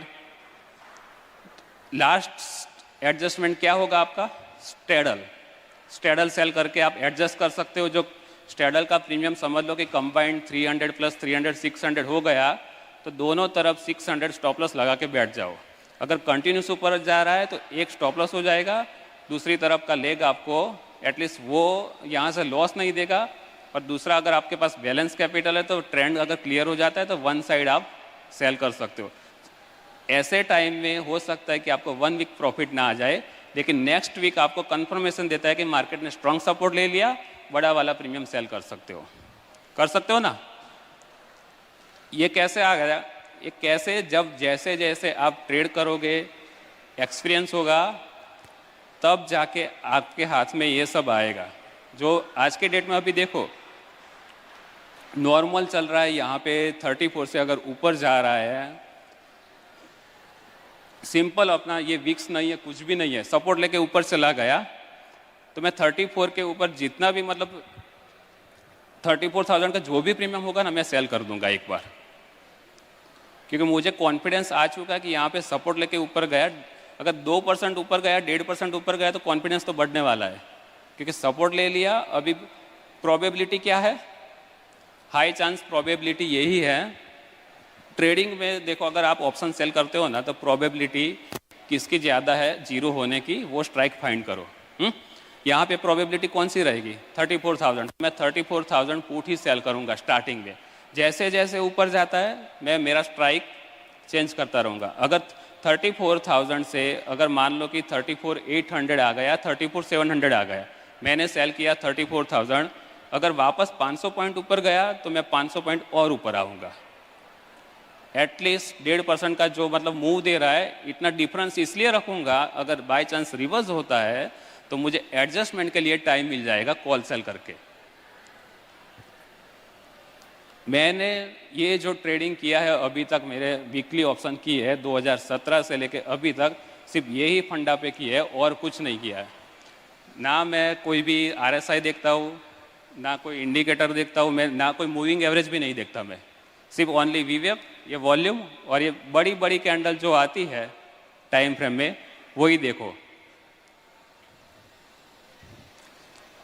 लास्ट एडजस्टमेंट क्या होगा आपका? स्ट्रेडल सेल करके आप एडजस्ट कर सकते हो। जो स्ट्रेडल का प्रीमियम समझ लो कि कंबाइंड 300 प्लस 300 600 हो गया तो दोनों तरफ 600 स्टॉप लॉस लगा के बैठ जाओ। अगर कंटिन्यूस ऊपर जा रहा है तो एक स्टॉप लॉस हो जाएगा, दूसरी तरफ का लेग आपको एटलीस्ट वो यहाँ से लॉस नहीं देगा, और दूसरा अगर आपके पास बैलेंस कैपिटल है तो ट्रेंड अगर क्लियर हो जाता है तो वन साइड आप सेल कर सकते हो। ऐसे टाइम में हो सकता है कि आपको 1 वीक प्रॉफिट ना आ जाए, लेकिन नेक्स्ट वीक आपको कंफर्मेशन देता है कि मार्केट ने स्ट्रॉन्ग सपोर्ट ले लिया, बड़ा वाला प्रीमियम सेल कर सकते हो ना। ये कैसे आ गया? ये कैसे? जब जैसे जैसे आप ट्रेड करोगे, एक्सपीरियंस होगा, तब जाके आपके हाथ में ये सब आएगा। जो आज के डेट में अभी देखो नॉर्मल चल रहा है, यहाँ पे 34 से अगर ऊपर जा रहा है, सिंपल अपना ये विक्स नहीं है, कुछ भी नहीं है, सपोर्ट लेके ऊपर चला गया तो मैं 34 के ऊपर जितना भी मतलब 34,000 का जो भी प्रीमियम होगा ना मैं सेल कर दूंगा एक बार, क्योंकि मुझे कॉन्फिडेंस आ चुका है कि यहाँ पे सपोर्ट लेके ऊपर गया। अगर 2% ऊपर गया, 1.5% ऊपर गया तो कॉन्फिडेंस तो बढ़ने वाला है, क्योंकि सपोर्ट ले लिया। अभी प्रोबेबिलिटी क्या है? हाई चांस प्रोबेबिलिटी यही है। ट्रेडिंग में देखो अगर आप ऑप्शन सेल करते हो ना तो प्रोबेबिलिटी किसकी ज़्यादा है जीरो होने की, वो स्ट्राइक फाइंड करो। यहाँ पे प्रोबेबिलिटी कौन सी रहेगी? 34,000। मैं 34,000 पुट ही सेल करूँगा स्टार्टिंग में। जैसे जैसे ऊपर जाता है मैं मेरा स्ट्राइक चेंज करता रहूँगा। अगर 34,000 से अगर मान लो कि 34,800 आ गया, 34,700 आ गया, मैंने सेल किया 34,000, अगर वापस 500 पॉइंट ऊपर गया तो मैं 500 पॉइंट और ऊपर आऊँगा। एटलीस्ट 1.5% का जो मतलब मूव दे रहा है, इतना डिफरेंस इसलिए रखूँगा अगर बाय चांस रिवर्स होता है तो मुझे एडजस्टमेंट के लिए टाइम मिल जाएगा कॉल सेल करके। मैंने ये जो ट्रेडिंग किया है अभी तक, मेरे वीकली ऑप्शन की है 2017 से लेके अभी तक, सिर्फ यही फंडा पे की है और कुछ नहीं किया है। ना मैं कोई भी RSI देखता हूँ, ना कोई इंडिकेटर देखता हूँ मैं, ना कोई मूविंग एवरेज भी नहीं देखता मैं। सिर्फ ओनली VWAP, ये वॉल्यूम और ये बड़ी बड़ी कैंडल जो आती है टाइम फ्रेम में, वही देखो।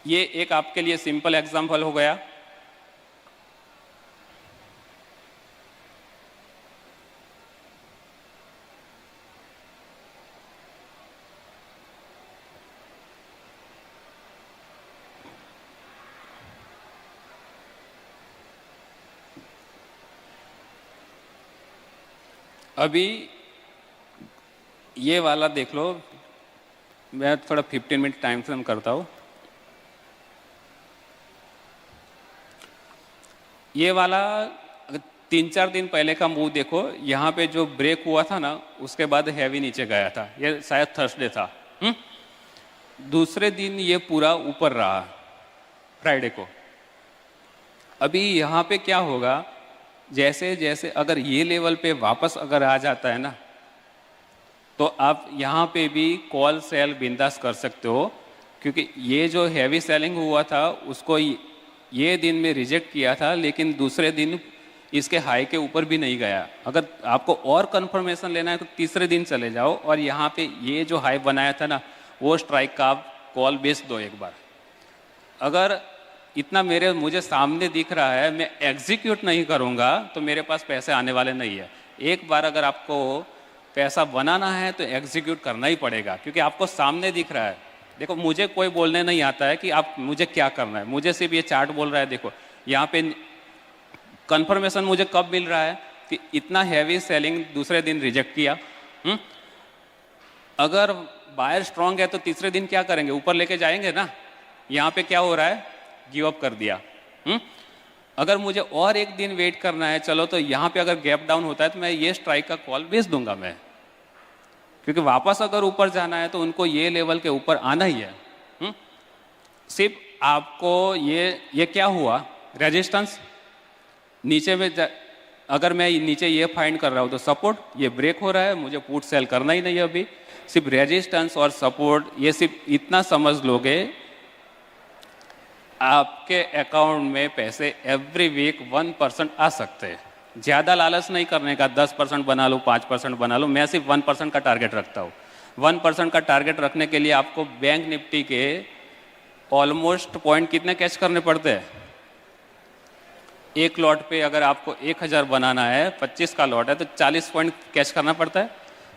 ये एक आपके लिए सिंपल एग्जांपल हो गया। अभी ये वाला देख लो, मैं थोड़ा 15 मिनट टाइम फ्रेम करता हूँ। ये वाला 3-4 दिन पहले का मूव देखो, यहाँ पे जो ब्रेक हुआ था ना उसके बाद हैवी नीचे गया था, ये शायद थर्सडे था। दूसरे दिन ये पूरा ऊपर रहा फ्राइडे को। अभी यहाँ पे क्या होगा, जैसे जैसे अगर ये लेवल पे वापस अगर आ जाता है ना तो आप यहाँ पे भी कॉल सेल बिंदास कर सकते हो, क्योंकि ये जो हैवी सेलिंग हुआ था उसको ये दिन में रिजेक्ट किया था, लेकिन दूसरे दिन इसके हाई के ऊपर भी नहीं गया। अगर आपको और कंफर्मेशन लेना है तो तीसरे दिन चले जाओ और यहाँ पे ये जो हाई बनाया था ना वो स्ट्राइक का आप कॉल बेच दो एक बार। अगर इतना मुझे सामने दिख रहा है, मैं एग्जीक्यूट नहीं करूँगा तो मेरे पास पैसे आने वाले नहीं है। एक बार अगर आपको पैसा बनाना है तो एग्जीक्यूट करना ही पड़ेगा, क्योंकि आपको सामने दिख रहा है। देखो मुझे कोई बोलने नहीं आता है कि आप मुझे क्या करना है, मुझे सिर्फ ये चार्ट बोल रहा है। देखो यहाँ पे कंफर्मेशन मुझे कब मिल रहा है कि इतना हैवी सेलिंग दूसरे दिन रिजेक्ट किया। अगर बायर स्ट्रांग है तो तीसरे दिन क्या करेंगे, ऊपर लेके जाएंगे ना। यहाँ पे क्या हो रहा है, गिव अप कर दिया। अगर मुझे और एक दिन वेट करना है, चलो तो यहाँ पे अगर गैप डाउन होता है तो मैं ये स्ट्राइक का कॉल बेच दूंगा मैं, क्योंकि वापस अगर ऊपर जाना है तो उनको ये लेवल के ऊपर आना ही है। सिर्फ आपको ये क्या हुआ, रेजिस्टेंस नीचे में अगर मैं नीचे ये फाइंड कर रहा हूँ तो सपोर्ट, ये ब्रेक हो रहा है, मुझे पुट सेल करना ही नहीं है अभी। सिर्फ रेजिस्टेंस और सपोर्ट, ये सिर्फ इतना समझ लोगे, आपके अकाउंट में पैसे एवरी वीक 1% आ सकते हैं। ज़्यादा लालच नहीं करने का, 10% बना लो, 5% बना लो, मैं सिर्फ 1% का टारगेट रखता हूँ। 1% का टारगेट रखने के लिए आपको बैंक निफ्टी के ऑलमोस्ट पॉइंट कितने कैच करने पड़ते हैं? एक लॉट पे अगर आपको 1000 बनाना है, 25 का लॉट है तो 40 पॉइंट कैच करना पड़ता है।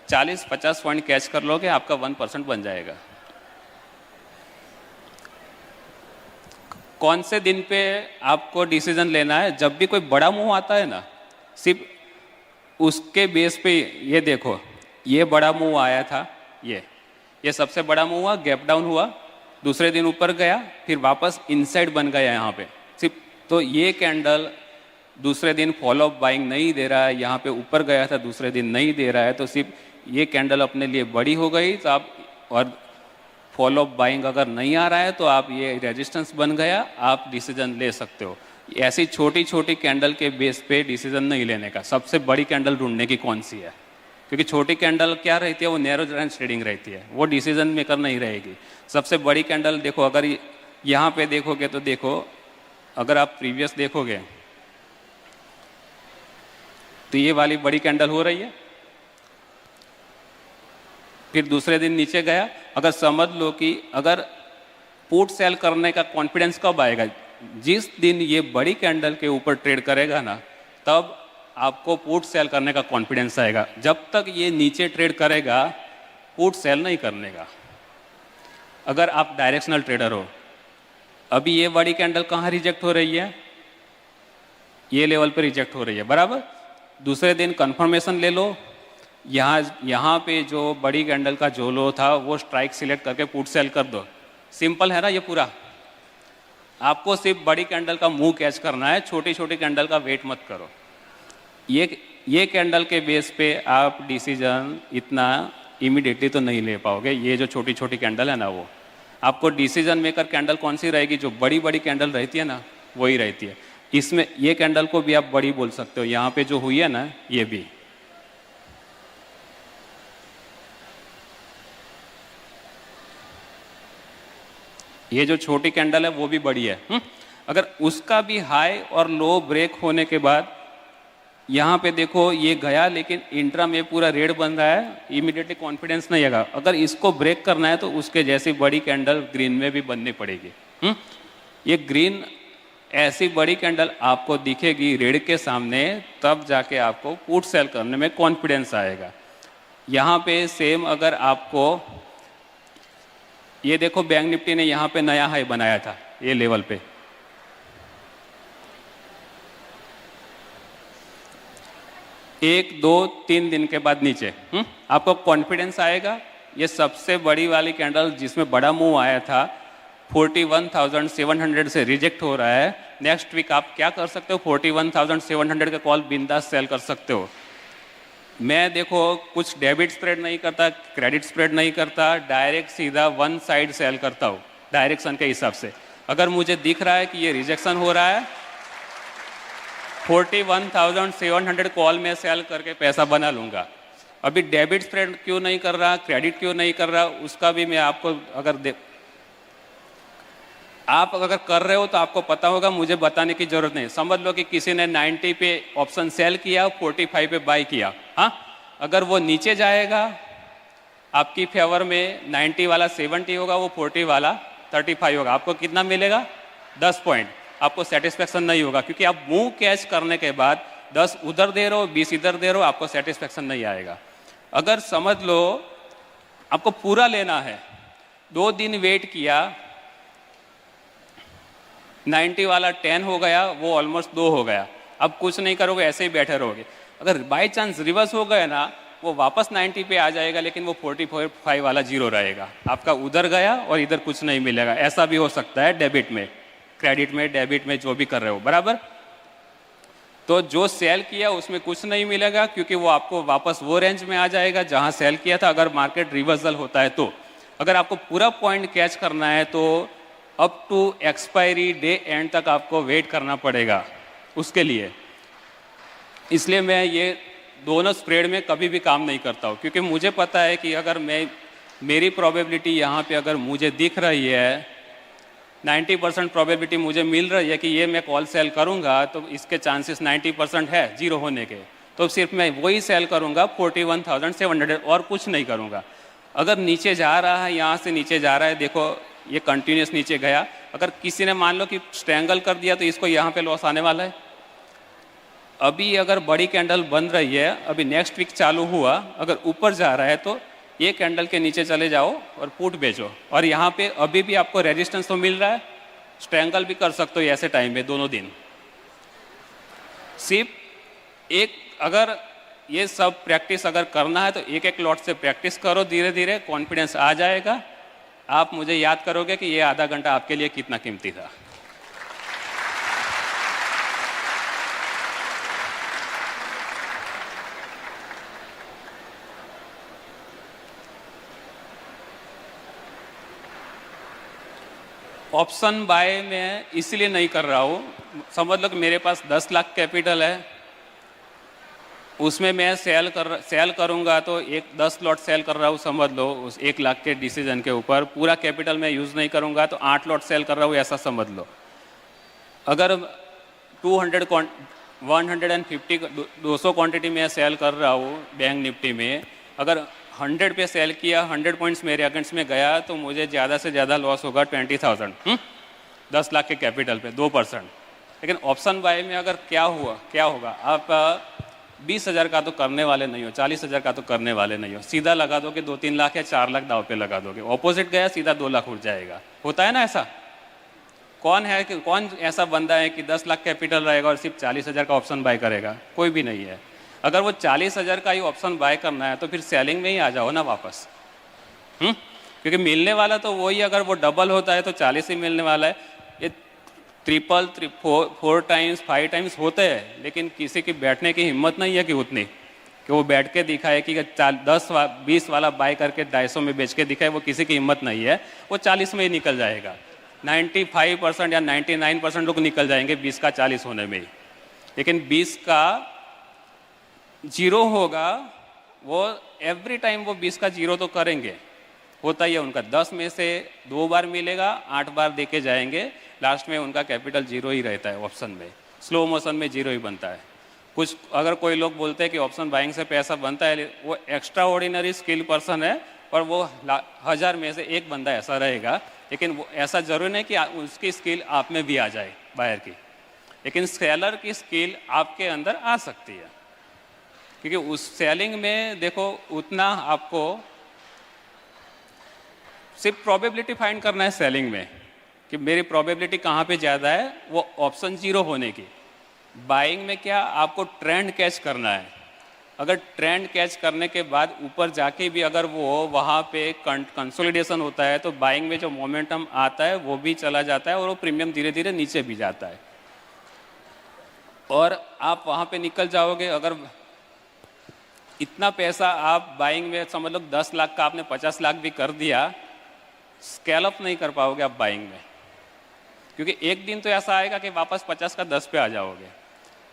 40-50 पॉइंट कैच कर लोगे, आपका 1% बन जाएगा। कौन से दिन पे आपको डिसीजन लेना है? जब भी कोई बड़ा मूव आता है ना, सिर्फ उसके बेस पे ये देखो, ये बड़ा मूव आया था, ये सबसे बड़ा मूव हुआ, गैप डाउन हुआ, दूसरे दिन ऊपर गया, फिर वापस इनसाइड बन गया यहाँ पे सिर्फ। तो ये कैंडल दूसरे दिन फॉलोअप बाइंग नहीं दे रहा है, यहाँ पे ऊपर गया था, दूसरे दिन नहीं दे रहा है, तो सिर्फ ये कैंडल अपने लिए बड़ी हो गई तो आप, और फॉलोअप बाइंग अगर नहीं आ रहा है तो आप, ये रेजिस्टेंस बन गया, आप डिसीजन ले सकते हो। ऐसी छोटी छोटी कैंडल के बेस पे डिसीजन नहीं लेने का। सबसे बड़ी कैंडल ढूंढने की कौन सी है, क्योंकि छोटी कैंडल क्या रहती है, वो नैरो रेंज ट्रेडिंग रहती है, वो डिसीजन मेकर नहीं रहेगी। सबसे बड़ी कैंडल देखो, अगर यहाँ पे देखोगे तो देखो, अगर आप प्रीवियस देखोगे तो ये वाली बड़ी कैंडल हो रही है, फिर दूसरे दिन नीचे गया। अगर समझ लो कि अगर पुट सेल करने का कॉन्फिडेंस कब आएगा, जिस दिन ये बड़ी कैंडल के ऊपर ट्रेड करेगा ना, तब आपको पुट सेल करने का कॉन्फिडेंस आएगा। जब तक ये नीचे ट्रेड करेगा, पुट सेल नहीं करने का। अगर आप डायरेक्शनल ट्रेडर हो, अभी ये बड़ी कैंडल कहाँ रिजेक्ट हो रही है? ये लेवल पे रिजेक्ट हो रही है, बराबर। दूसरे दिन कंफर्मेशन ले लो, यहाँ पे जो बड़ी कैंडल का जो लो था वो स्ट्राइक सिलेक्ट करके पुट सेल कर दो। सिंपल है ना ये पूरा। आपको सिर्फ बड़ी कैंडल का मुंह कैच करना है, छोटी छोटी कैंडल का वेट मत करो। ये कैंडल के बेस पे आप डिसीजन इतना इमीडिएटली तो नहीं ले पाओगे। ये जो छोटी छोटी कैंडल है ना, वो आपको डिसीजन मेकर कैंडल कौन सी रहेगी? जो बड़ी बड़ी कैंडल रहती है ना, वही रहती है। इसमें ये कैंडल को भी आप बड़ी बोल सकते हो। यहाँ पे जो हुई है ना, ये भी, ये जो छोटी कैंडल है वो भी बड़ी है। अगर उसका भी हाई और लो ब्रेक होने के बाद यहाँ पे देखो ये गया, लेकिन इंट्रा में पूरा रेड बन रहा है, इमीडिएटली कॉन्फिडेंस नहीं आएगा। अगर इसको ब्रेक करना है तो उसके जैसी बड़ी कैंडल ग्रीन में भी बननी पड़ेगी। ये ग्रीन ऐसी बड़ी कैंडल आपको दिखेगी रेड के सामने, तब जाके आपको पुट सेल करने में कॉन्फिडेंस आएगा। यहाँ पे सेम, अगर आपको ये देखो, बैंक निफ्टी ने यहाँ पे नया हाई बनाया था ये लेवल पे, एक दो तीन दिन के बाद नीचे, आपको कॉन्फिडेंस आएगा। ये सबसे बड़ी वाली कैंडल जिसमें बड़ा मूव आया था, 41,700 से रिजेक्ट हो रहा है। नेक्स्ट वीक आप क्या कर सकते हो? 41,700 का कॉल बिंदास सेल कर सकते हो। मैं देखो कुछ डेबिट स्प्रेड नहीं करता, क्रेडिट स्प्रेड नहीं करता, डायरेक्ट सीधा वन साइड सेल करता हूँ डायरेक्शन के हिसाब से। अगर मुझे दिख रहा है कि ये रिजेक्शन हो रहा है, 41,700 कॉल में सेल करके पैसा बना लूँगा। अभी डेबिट स्प्रेड क्यों नहीं कर रहा, क्रेडिट क्यों नहीं कर रहा, उसका भी मैं आपको आप अगर कर रहे हो तो आपको पता होगा, मुझे बताने की जरूरत नहीं। समझ लो कि किसी ने 90 पे ऑप्शन सेल किया, 45 पे बाय किया। हाँ, अगर वो नीचे जाएगा आपकी फेवर में, 90 वाला 70 होगा, वो 40 वाला 35 होगा, आपको कितना मिलेगा? 10 पॉइंट। आपको सेटिस्फेक्शन नहीं होगा, क्योंकि आप मूव कैच करने के बाद 10 उधर दे रहे हो, 20 इधर दे रहे हो, आपको सेटिस्फेक्शन नहीं आएगा। अगर समझ लो आपको पूरा लेना है, 2 दिन वेट किया, 90 वाला 10 हो गया, वो ऑलमोस्ट 2 हो गया, अब कुछ नहीं करोगे, ऐसे ही बैठे रहोगे। अगर बाय चांस रिवर्स हो गया ना, वो वापस 90 पे आ जाएगा, लेकिन वो 45 वाला 0 रहेगा, आपका उधर गया और इधर कुछ नहीं मिलेगा। ऐसा भी हो सकता है डेबिट में। क्रेडिट में, डेबिट में, जो भी कर रहे हो, बराबर। तो जो सेल किया उसमें कुछ नहीं मिलेगा, क्योंकि वो आपको वापस वो रेंज में आ जाएगा जहां सेल किया था, अगर मार्केट रिवर्सल होता है तो। अगर आपको पूरा पॉइंट कैच करना है तो up to expiry day end तक आपको वेट करना पड़ेगा उसके लिए। इसलिए मैं ये दोनों स्प्रेड में कभी भी काम नहीं करता हूँ, क्योंकि मुझे पता है कि अगर मेरी प्रोबेबिलिटी यहाँ पे अगर मुझे दिख रही है 90% प्रोबेबिलिटी मुझे मिल रही है कि ये मैं कॉल सेल करूँगा, तो इसके चांसेस 90% है जीरो होने के, तो सिर्फ मैं वही सेल करूँगा 41,700 और कुछ नहीं करूँगा। अगर नीचे जा रहा है, यहाँ से नीचे जा रहा है, देखो ये कंटिन्यूस नीचे गया, अगर किसी ने मान लो कि स्ट्रैंगल कर दिया तो इसको यहाँ पे लॉस आने वाला है। अभी अगर बड़ी कैंडल बन रही है, अभी नेक्स्ट वीक चालू हुआ, अगर ऊपर जा रहा है तो ये कैंडल के नीचे चले जाओ और पुट बेचो, और यहाँ पे अभी भी आपको रेजिस्टेंस तो मिल रहा है, स्ट्रैंगल भी कर सकते हो ऐसे टाइम में दोनों दिन। सिर्फ एक, अगर ये सब प्रैक्टिस अगर करना है तो एक एक लॉट से प्रैक्टिस करो, धीरे धीरे कॉन्फिडेंस आ जाएगा। आप मुझे याद करोगे कि ये आधा घंटा आपके लिए कितना कीमती था। ऑप्शन बाय में इसलिए नहीं कर रहा हूँ, समझ लो कि मेरे पास 10 लाख कैपिटल है, उसमें मैं सेल करूँगा तो 10 लॉट सेल कर रहा हूँ, समझ लो उस 1 लाख के डिसीजन के ऊपर। पूरा कैपिटल मैं यूज़ नहीं करूँगा तो 8 लॉट सेल कर रहा हूँ, ऐसा समझ लो। अगर 200 क्वांटिटी में सेल कर रहा हूँ बैंक निफ्टी में, अगर 100 पे सेल किया, 100 पॉइंट्स मेरे अकाउंट्स में गया, तो मुझे ज़्यादा से ज़्यादा लॉस होगा 20,000, 10 लाख के कैपिटल पे 2%। लेकिन ऑप्शन बाय में अगर क्या होगा, आप 20,000 का तो करने वाले नहीं हो, 40,000 का तो करने वाले नहीं हो, सीधा लगा दोगे 2-3 लाख या 4 लाख दाव पे लगा दोगे, ऑपोजिट गया सीधा 2 लाख उठ जाएगा। होता है ना ऐसा? कौन ऐसा बंदा है कि 10 लाख कैपिटल रहेगा और सिर्फ 40,000 का ऑप्शन बाय करेगा? कोई भी नहीं है। अगर वो 40,000 का ही ऑप्शन बाय करना है तो फिर सेलिंग में ही आ जाओ ना वापस, क्योंकि मिलने वाला तो वही, अगर वो डबल होता है तो 40 ही मिलने वाला है। ये ट्रिपल 4 टाइम्स 5 टाइम्स होते हैं, लेकिन किसी की बैठने की हिम्मत नहीं है कि उतनी कि वो बैठ के दिखाए कि 10-20 वाला बाय करके 250 में बेच के दिखाए, वो किसी की हिम्मत नहीं है। वो 40 में ही निकल जाएगा। 95% या 99% लोग निकल जाएंगे 20 का 40 होने में ही, लेकिन 20 का जीरो होगा, वो एवरी टाइम वो 20 का जीरो तो करेंगे, होता ही है उनका। 10 में से 2 बार मिलेगा, 8 बार देके जाएंगे, लास्ट में उनका कैपिटल जीरो ही रहता है। ऑप्शन में स्लो मोशन में जीरो ही बनता है। कुछ अगर कोई लोग बोलते हैं कि ऑप्शन बाइंग से पैसा बनता है, वो एक्स्ट्रा ऑर्डिनरी स्किल पर्सन है, और वो 1000 में से एक बंदा ऐसा रहेगा, लेकिन वो ऐसा जरूरी नहीं कि उसकी स्किल आप में भी आ जाए बायर की, लेकिन सेलर की स्किल आपके अंदर आ सकती है, क्योंकि उस सेलिंग में देखो उतना आपको सिर्फ प्रोबेबिलिटी फाइंड करना है सेलिंग में कि मेरी प्रोबेबिलिटी कहाँ पे ज़्यादा है, वो ऑप्शन जीरो होने की। बाइंग में क्या, आपको ट्रेंड कैच करना है। अगर ट्रेंड कैच करने के बाद ऊपर जाके भी अगर वो वहाँ पे कंसोलिडेशन होता है तो बाइंग में जो मोमेंटम आता है वो भी चला जाता है और वो प्रीमियम धीरे धीरे नीचे भी जाता है, और आप वहाँ पे निकल जाओगे। अगर इतना पैसा आप बाइंग में, समझ लो 10 लाख का आपने 50 लाख भी कर दिया, स्केल अप नहीं कर पाओगे आप बाइंग में, क्योंकि एक दिन तो ऐसा आएगा कि वापस 50 का 10 पे आ जाओगे।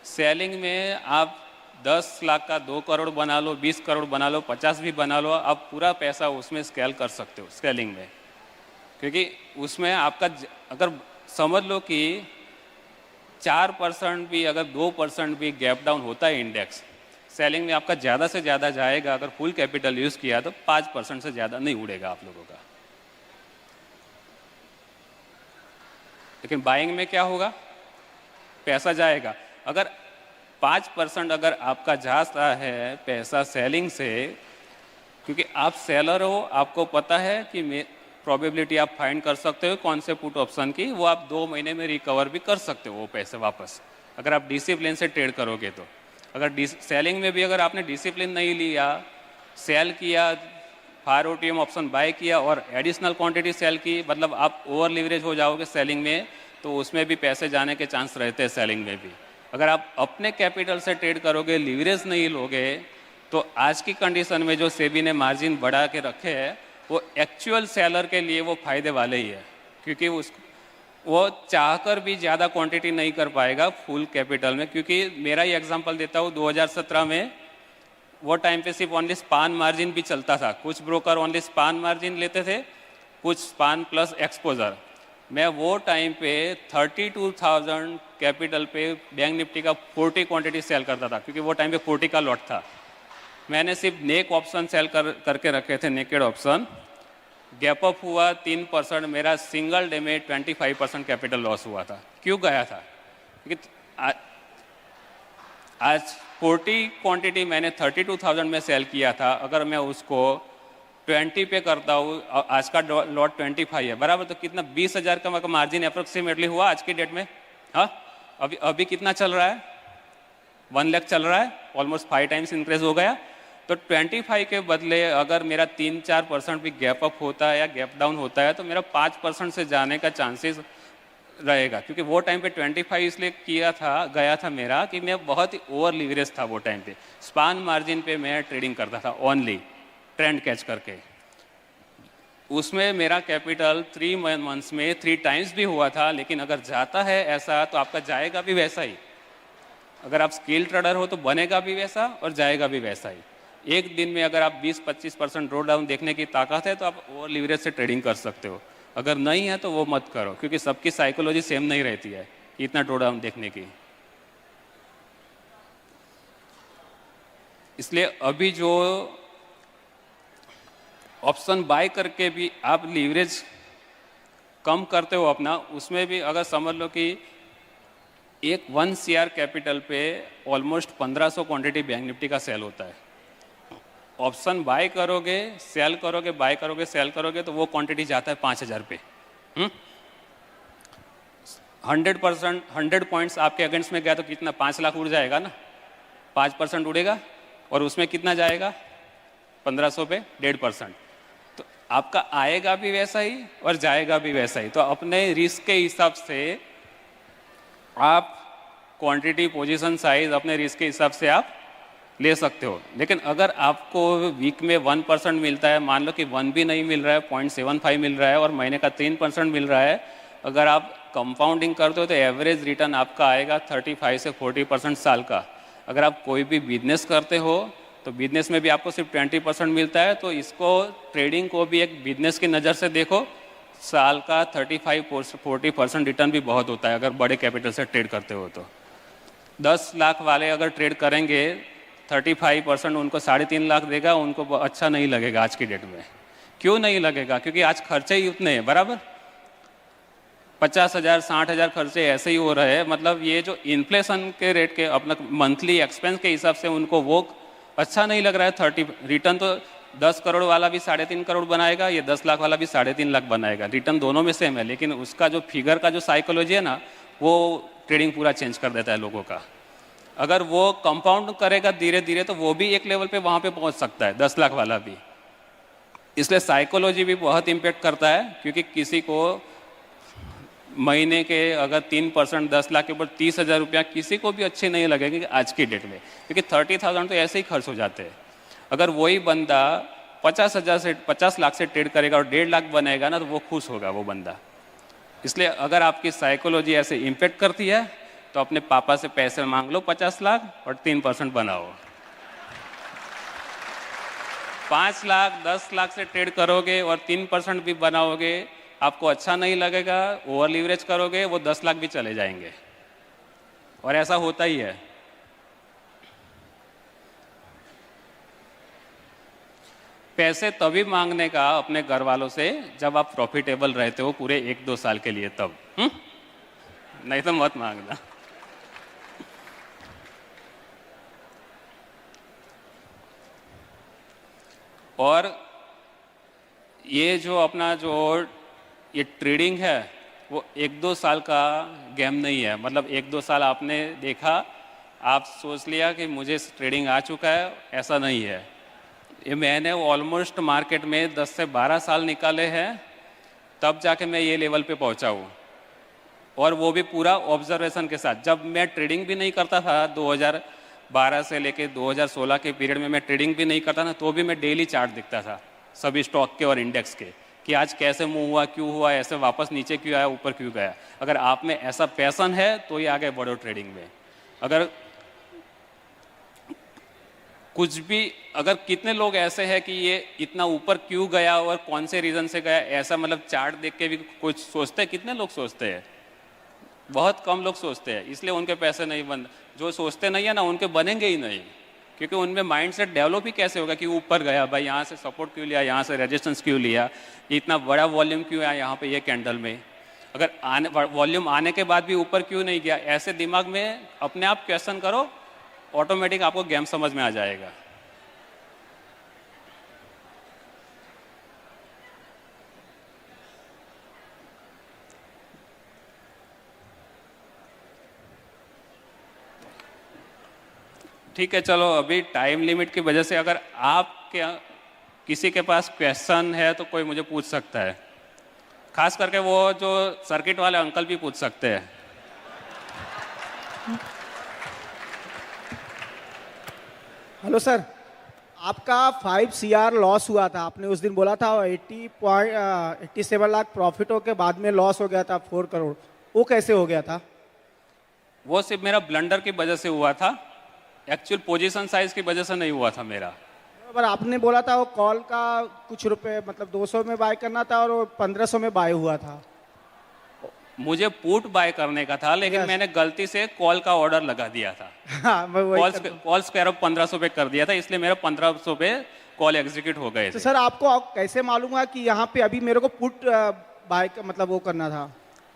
सेलिंग में आप 10 लाख का 2 करोड़ बना लो, 20 करोड़ बना लो, 50 भी बना लो, आप पूरा पैसा उसमें स्केल कर सकते हो सेलिंग में, क्योंकि उसमें आपका अगर समझ लो कि 4% भी, अगर 2% भी गैप डाउन होता है इंडेक्स, सेलिंग में आपका ज़्यादा से ज़्यादा जाएगा। अगर फुल कैपिटल यूज़ किया तो 5% से ज़्यादा नहीं उड़ेगा आप लोगों का। लेकिन बाइंग में क्या होगा, पैसा जाएगा। अगर 5% अगर आपका जाता है पैसा सेलिंग से, क्योंकि आप सेलर हो, आपको पता है कि प्रोबेबिलिटी आप फाइंड कर सकते हो कौन से पुट ऑप्शन की, वो आप 2 महीने में रिकवर भी कर सकते हो वो पैसे वापस, अगर आप डिसिप्लिन से ट्रेड करोगे तो। अगर सेलिंग में भी अगर आपने डिसिप्लिन नहीं लिया, सेल किया, फायर ओटीएम ऑप्शन बाय किया और एडिशनल क्वांटिटी सेल की, मतलब आप ओवर लिवरेज हो जाओगे सेलिंग में, तो उसमें भी पैसे जाने के चांस रहते हैं, सेलिंग में भी। अगर आप अपने कैपिटल से ट्रेड करोगे, लीवरेज नहीं लोगे, तो आज की कंडीशन में जो सेबी ने मार्जिन बढ़ा के रखे हैं वो एक्चुअल सेलर के लिए वो फायदे वाले ही है, क्योंकि वो चाहकर भी ज़्यादा क्वांटिटी नहीं कर पाएगा फुल कैपिटल में। क्योंकि मेरा ही एग्जांपल देता हूँ, 2017 में वो टाइम पे सिर्फ ओनली स्पान मार्जिन भी चलता था। कुछ ब्रोकर ओनली स्पान मार्जिन लेते थे, कुछ स्पान प्लस एक्सपोजर। मैं वो टाइम पे 32,000 कैपिटल पे बैंक निफ्टी का 40 क्वांटिटी सेल करता था, क्योंकि वो टाइम पे 40 का लॉट था। मैंने सिर्फ नेक ऑप्शन सेल करके रखे थे, नेकेड ऑप्शन। गैप अप हुआ 3%, मेरा सिंगल डे में 25% कैपिटल लॉस हुआ था। क्यों गया था? क्योंकि आज 40 क्वांटिटी मैंने 32,000 में सेल किया था। अगर मैं उसको 20 पे करता हूँ, आज का लॉट 25 है बराबर, तो कितना 20,000 का मार्जिन अप्रोक्सीमेटली हुआ आज की डेट में। हाँ, अभी कितना चल रहा है? 1 लाख चल रहा है, ऑलमोस्ट 5 टाइम्स इंक्रीज हो गया। तो 25 के बदले अगर मेरा 3-4% भी गैप अप होता है या गैप डाउन होता है, तो मेरा 5% से जाने का चांसेस रहेगा। क्योंकि वो टाइम पे 25 इसलिए गया था मेरा कि मैं बहुत ही ओवर लीवरेज था वो टाइम पे। स्पान मार्जिन पे मैं ट्रेडिंग करता था ओनली, ट्रेंड कैच करके। उसमें मेरा कैपिटल 3 मंथ्स में 3 टाइम्स भी हुआ था। लेकिन अगर जाता है ऐसा, तो आपका जाएगा भी वैसा ही। अगर आप स्किल ट्रेडर हो तो बनेगा भी वैसा और जाएगा भी वैसा ही। एक दिन में अगर आप 20-25% ड्रॉ डाउन देखने की ताकत है, तो आप ओवर लीवरेज से ट्रेडिंग कर सकते हो। अगर नहीं है तो वो मत करो, क्योंकि सबकी साइकोलॉजी सेम नहीं रहती है इतना ड्रॉ डाउन देखने की। इसलिए अभी जो ऑप्शन बाय करके भी आप लीवरेज कम करते हो अपना, उसमें भी अगर समझ लो कि एक 1 CR कैपिटल पे ऑलमोस्ट 1500 क्वांटिटी बैंक निफ्टी का सेल होता है। ऑप्शन बाय करोगे, सेल करोगे, बाय करोगे, सेल करोगे, तो वो क्वांटिटी जाता है 5000 पे। 100 पॉइंट्स आपके अगेंस्ट में गया तो कितना? 5 लाख उड़ जाएगा ना। 5% उड़ेगा और उसमें कितना जाएगा? 1500 पे 1.5%। तो आपका आएगा भी वैसा ही और जाएगा भी वैसा ही। तो अपने रिस्क के हिसाब से आप क्वांटिटी, पोजीशन साइज अपने रिस्क के हिसाब से आप ले सकते हो। लेकिन अगर आपको वीक में 1% मिलता है, मान लो कि 1 भी नहीं मिल रहा है, 0.75 मिल रहा है और महीने का 3% मिल रहा है, अगर आप कंपाउंडिंग करते हो तो एवरेज रिटर्न आपका आएगा 35 से 40% साल का। अगर आप कोई भी बिजनेस करते हो तो बिजनेस में भी आपको सिर्फ 20% मिलता है। तो इसको, ट्रेडिंग को भी एक बिजनेस की नज़र से देखो। साल का 35-40% रिटर्न भी बहुत होता है अगर बड़े कैपिटल से ट्रेड करते हो। तो 10 लाख वाले अगर ट्रेड करेंगे, 35% उनको 3.5 लाख देगा, उनको अच्छा नहीं लगेगा आज की डेट में। क्यों नहीं लगेगा? क्योंकि आज खर्चे ही उतने हैं बराबर। 50,000 60,000 खर्चे ऐसे ही हो रहे हैं। मतलब ये जो इन्फ्लेशन के रेट के अपना मंथली एक्सपेंस के हिसाब से उनको वो अच्छा नहीं लग रहा है। 30 रिटर्न तो 10 करोड़ वाला भी 3.5 करोड़ बनाएगा, ये 10 लाख वाला भी 3.5 लाख बनाएगा। रिटर्न दोनों में सेम है, लेकिन उसका जो फिगर का जो साइकोलॉजी है ना, वो ट्रेडिंग पूरा चेंज कर देता है लोगों का। अगर वो कंपाउंड करेगा धीरे धीरे तो वो भी एक लेवल पे वहाँ पे पहुँच सकता है, 10 लाख वाला भी। इसलिए साइकोलॉजी भी बहुत इम्पेक्ट करता है। क्योंकि किसी को महीने के अगर 3% 10 लाख के ऊपर 30,000 रुपया किसी को भी अच्छे नहीं लगेंगे आज की डेट में, क्योंकि 30,000 तो ऐसे ही खर्च हो जाते हैं। अगर वही बंदा 50 लाख से ट्रेड करेगा और 1.5 लाख बनाएगा ना, तो वो खुश होगा वो बंदा। इसलिए अगर आपकी साइकोलॉजी ऐसे इम्पेक्ट करती है तो अपने पापा से पैसे मांग लो 50 लाख और 3% बनाओ। 5 लाख 10 लाख से ट्रेड करोगे और 3% भी बनाओगे, आपको अच्छा नहीं लगेगा। ओवर लीवरेज करोगे, वो 10 लाख भी चले जाएंगे। और ऐसा होता ही है। पैसे तभी मांगने का अपने घर वालों से जब आप प्रॉफिटेबल रहते हो पूरे 1-2 साल के लिए, तब। नहीं तो मत मांगना। और ये जो अपना जो ये ट्रेडिंग है, वो 1-2 साल का गेम नहीं है। मतलब 1-2 साल आपने देखा, आप सोच लिया कि मुझे ट्रेडिंग आ चुका है, ऐसा नहीं है। ये मैंने ऑलमोस्ट मार्केट में 10 से 12 साल निकाले हैं, तब जाके मैं ये लेवल पे पहुंचा हूँ। और वो भी पूरा ऑब्जर्वेशन के साथ। जब मैं ट्रेडिंग भी नहीं करता था 2012 से लेके 2016 के पीरियड में मैं ट्रेडिंग भी नहीं करता था, तो भी मैं डेली चार्ट दिखता था सभी स्टॉक के और इंडेक्स के, कि आज कैसे मूव हुआ, क्यों हुआ, ऐसे वापस नीचे क्यों आया, ऊपर क्यों गया। अगर आप में ऐसा पैशन है तो ये आगे बढ़ो ट्रेडिंग में। अगर कुछ भी, अगर कितने लोग ऐसे हैं कि ये इतना ऊपर क्यों गया और कौन से रीज़न से गया, ऐसा मतलब चार्ट देख के भी कुछ सोचते हैं? कितने लोग सोचते हैं? बहुत कम लोग सोचते हैं, इसलिए उनके पैसे नहीं बन। जो सोचते नहीं है ना, उनके बनेंगे ही नहीं, क्योंकि उनमें माइंड सेट डेवलप ही कैसे होगा कि ऊपर गया भाई, यहाँ से सपोर्ट क्यों लिया, यहाँ से रेजिस्टेंस क्यों लिया, इतना बड़ा वॉल्यूम क्यों आया यहाँ पे ये कैंडल में, अगर आने वॉल्यूम आने के बाद भी ऊपर क्यों नहीं गया। ऐसे दिमाग में अपने आप क्वेश्चन करो, ऑटोमेटिक आपको गेम समझ में आ जाएगा। ठीक है, चलो अभी टाइम लिमिट की वजह से अगर आपके किसी के पास क्वेश्चन है तो कोई मुझे पूछ सकता है, खास करके वो जो सर्किट वाले अंकल भी पूछ सकते हैं।
हेलो सर, आपका 5 CR लॉस हुआ था, आपने उस दिन बोला था 87 लाख प्रॉफिटों के बाद में लॉस हो गया था 4 करोड़, वो कैसे हो गया था?
वो सिर्फ मेरा ब्लंडर की वजह से हुआ था, एक्चुअल पोजीशन साइज की वजह से नहीं हुआ था मेरा।
पर आपने बोला था वो कॉल का कुछ रुपए मतलब 200 में बाय करना था और वो 1500 में बाय हुआ था।
मुझे पुट बाय करने का था, लेकिन मैंने गलती से कॉल का ऑर्डर लगा दिया था।
हाँ,
कॉल स्क्वायर ऑफ 1500 पे कर दिया था, इसलिए मेरा 1500 पे कॉल एग्जीक्यूट हो गए
तो
थे।
सर आपको कैसे मालूम हुआ कि यहाँ पे अभी मेरे को पुट बाय मतलब वो करना था,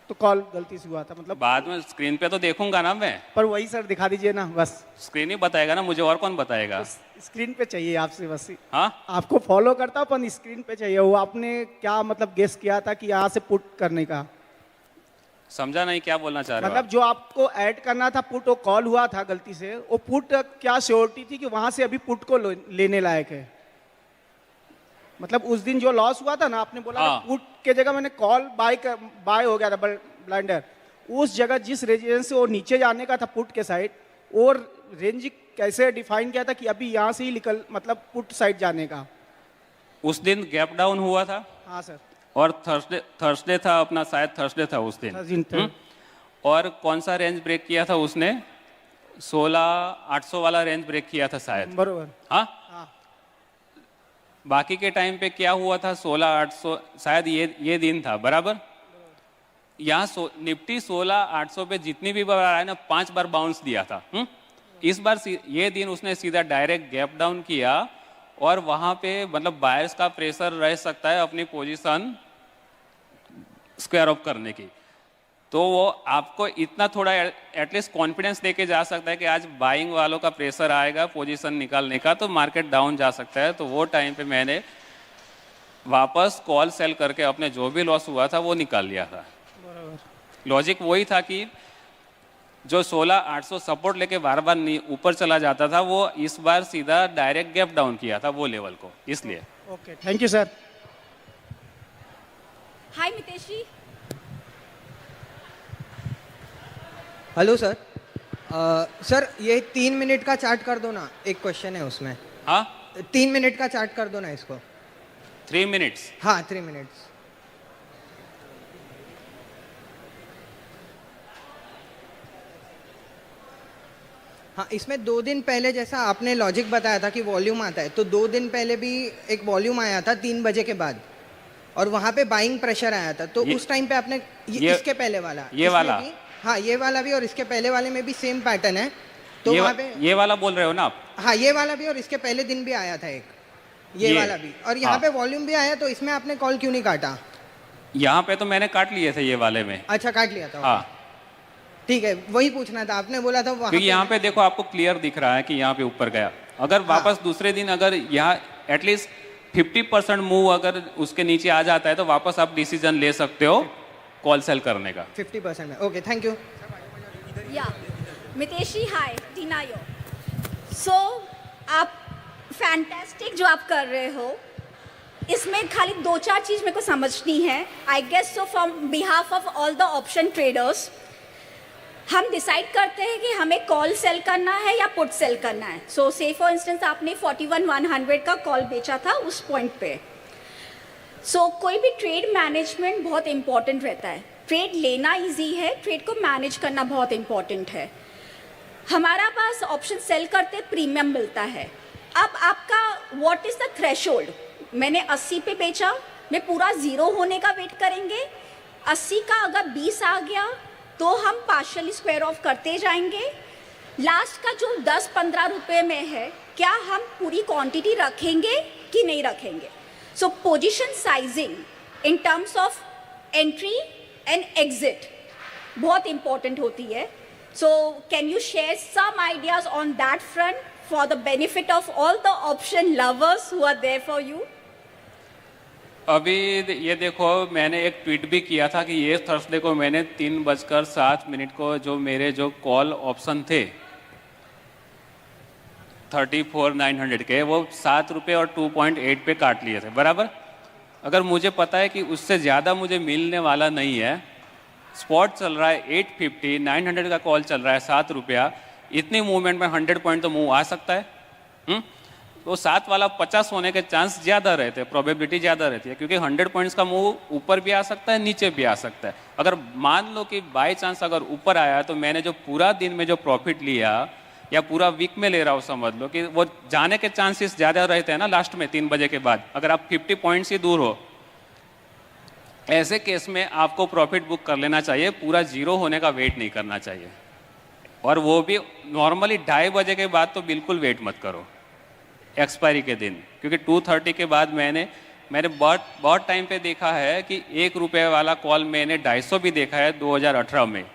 तो कॉल गलती से हुआ था? मतलब
बाद में स्क्रीन पे तो देखूंगा ना मैं।
पर वही सर दिखा दीजिए ना, बस
स्क्रीन ही बताएगा ना मुझे, और कौन बताएगा?
स्क्रीन पे चाहिए आपसे बस।
हाँ,
आपको फॉलो करता हूं, पर स्क्रीन पे चाहिए। वो आपने क्या मतलब गेस किया था कि यहाँ से पुट करने का?
समझा नहीं, क्या बोलना चाह रहे हो
मतलब जो आपको ऐड करना था पुट, वो कॉल हुआ था गलती से, वो पुट क्या श्योरिटी थी कि वहां से अभी पुट को लेने लायक है? मतलब उस दिन जो लॉस हुआ था ना, आपने बोला
हाँ।
पुट के जगह मैंने कॉल बाय हो गया था ब्लाइंडर, उस जगह जिस रेजिडेंस से वो नीचे जाने का था पुट के साइड, और रेंज कैसे डिफाइन किया था कि अभी यहाँ से ही निकल मतलब पुट साइड जाने का?
उस दिन गैप डाउन हुआ था।
हाँ सर।
और थर्सडे था अपना, शायद थर्सडे था उस दिन। और कौन सा रेंज ब्रेक किया था उसने? 16,800 वाला रेंज ब्रेक किया था शायद।
बरोबर।
हाँ, बाकी के टाइम पे क्या हुआ था? 16,800 शायद ये दिन था, बराबर। यहाँ निफ्टी 16,800 पे जितनी भी बार आया ना, 5 बार बाउंस दिया था। इस बार ये दिन उसने सीधा डायरेक्ट गैप डाउन किया, और वहां पे मतलब बायर्स का प्रेशर रह सकता है अपनी पोजीशन स्क्वायर ऑफ करने की, तो वो आपको इतना थोड़ा एटलीस्ट कॉन्फिडेंस देके जा सकता है कि आज बाइंग वालों का प्रेशर आएगा पोजीशन निकालने का, तो मार्केट डाउन जा सकता है। तो वो टाइम पे मैंने वापस कॉल सेल करके अपने जो भी लॉस हुआ था वो निकाल लिया था। लॉजिक वही था कि जो 16,800 सपोर्ट लेके बार बार ऊपर चला जाता था, वो इस बार सीधा डायरेक्ट गैप डाउन किया था वो लेवल को, इसलिए।
Okay, thank you sir.
Hi Mitesh ji.
Hello sir. Sir ये 3 मिनट का चार्ट कर दो ना, एक क्वेश्चन है उसमें।
हाँ,
3 मिनट का चार्ट कर दो ना इसको।
3 मिनट्स?
हाँ, 3 मिनट्स। हाँ, इसमें 2 दिन पहले जैसा आपने लॉजिक बताया था कि वॉल्यूम आता है, तो 2 दिन पहले भी एक वॉल्यूम आया था 3 बजे के बाद, और वहाँ पे बाइंग प्रेशर आया था। तो उस टाइम पे आपने इसके पहले वाला,
ये वाला,
हाँ ये वाला भी और इसके पहले वाले में भी सेम पैटर्न है। तो वहाँ पे
ये वाला बोल रहे हो ना आप?
हाँ, ये वाला भी, और इसके पहले दिन भी आया था एक ये वाला भी, और यहाँ पे वॉल्यूम भी आया। तो इसमें आपने कॉल क्यों नहीं काटा?
यहाँ पे तो मैंने काट लिए थे ये वाले में।
अच्छा, काट लिया था।
हाँ,
ठीक है, वही पूछना था। आपने बोला था
क्योंकि यहाँ पे देखो आपको क्लियर दिख रहा है कि यहाँ पे ऊपर गया। अगर वापस दूसरे दिन अगर यहाँ एटलीस्ट 50% मूव अगर उसके नीचे आ जाता है, तो वापस आप डिसीजन ले सकते हो कॉल सेल करने का।
50% में। Okay, thank you.
या मितेश जी, हाय, टीना यो। सो आप फैंटास्टिक जो आप कर रहे हो, इसमें खाली 2-4 चीज़ मेरे को समझनी है. I guess so from behalf of all the option traders, हम डिसाइड करते हैं कि हमें कॉल सेल करना है या पुट सेल करना है. सो से फॉर इंस्टेंस आपने 41,100 का कॉल बेचा था उस पॉइंट पे. सो कोई भी ट्रेड मैनेजमेंट बहुत इंपॉर्टेंट रहता है. ट्रेड लेना इजी है, ट्रेड को मैनेज करना बहुत इंपॉर्टेंट है. हमारा पास ऑप्शन सेल करते प्रीमियम मिलता है. अब आपका व्हाट इज़ द थ्रेशोल्ड? मैंने 80 पे बेचा, मैं पूरा ज़ीरो होने का वेट करेंगे. 80 का अगर 20 आ गया तो हम पार्शियली स्क्वायर ऑफ करते जाएंगे. लास्ट का जो 10-15 रुपये में है, क्या हम पूरी क्वांटिटी रखेंगे कि नहीं रखेंगे? So position sizing in terms of entry and exit बहुत इंपॉर्टेंट होती है. So can you share some ideas on that front for the benefit of all the option lovers who are there for you?
अभी ये देखो, मैंने एक tweet भी किया था कि ये थर्सडे को मैंने 3:07 को जो मेरे जो कॉल ऑप्शन थे 34,900 के, वो 7 रुपये और 2.8 पे काट लिए थे, बराबर. अगर मुझे पता है कि उससे ज़्यादा मुझे मिलने वाला नहीं है, स्पॉट चल रहा है 850, 900 का कॉल चल रहा है 7 रुपया, इतनी मूवमेंट में 100 पॉइंट तो मूव आ सकता है. तो 7 वाला 50 होने के चांस ज़्यादा रहते हैं, प्रोबेबिलिटी ज़्यादा रहती है, क्योंकि 100 पॉइंट्स का मूव ऊपर भी आ सकता है, नीचे भी आ सकता है. अगर मान लो कि बाई चांस अगर ऊपर आया तो मैंने जो पूरा दिन में जो प्रॉफिट लिया या पूरा वीक में ले रहा हूँ, समझ लो कि वो जाने के चांसेस ज़्यादा रहते हैं ना लास्ट में 3 बजे के बाद. अगर आप 50 पॉइंट्स ही दूर हो, ऐसे केस में आपको प्रॉफिट बुक कर लेना चाहिए, पूरा जीरो होने का वेट नहीं करना चाहिए. और वो भी नॉर्मली 2:30 बजे के बाद तो बिल्कुल वेट मत करो एक्सपायरी के दिन, क्योंकि 2:30 के बाद मैंने बहुत टाइम पे देखा है कि 1 रुपये वाला कॉल मैंने 250 भी देखा है 2018 में,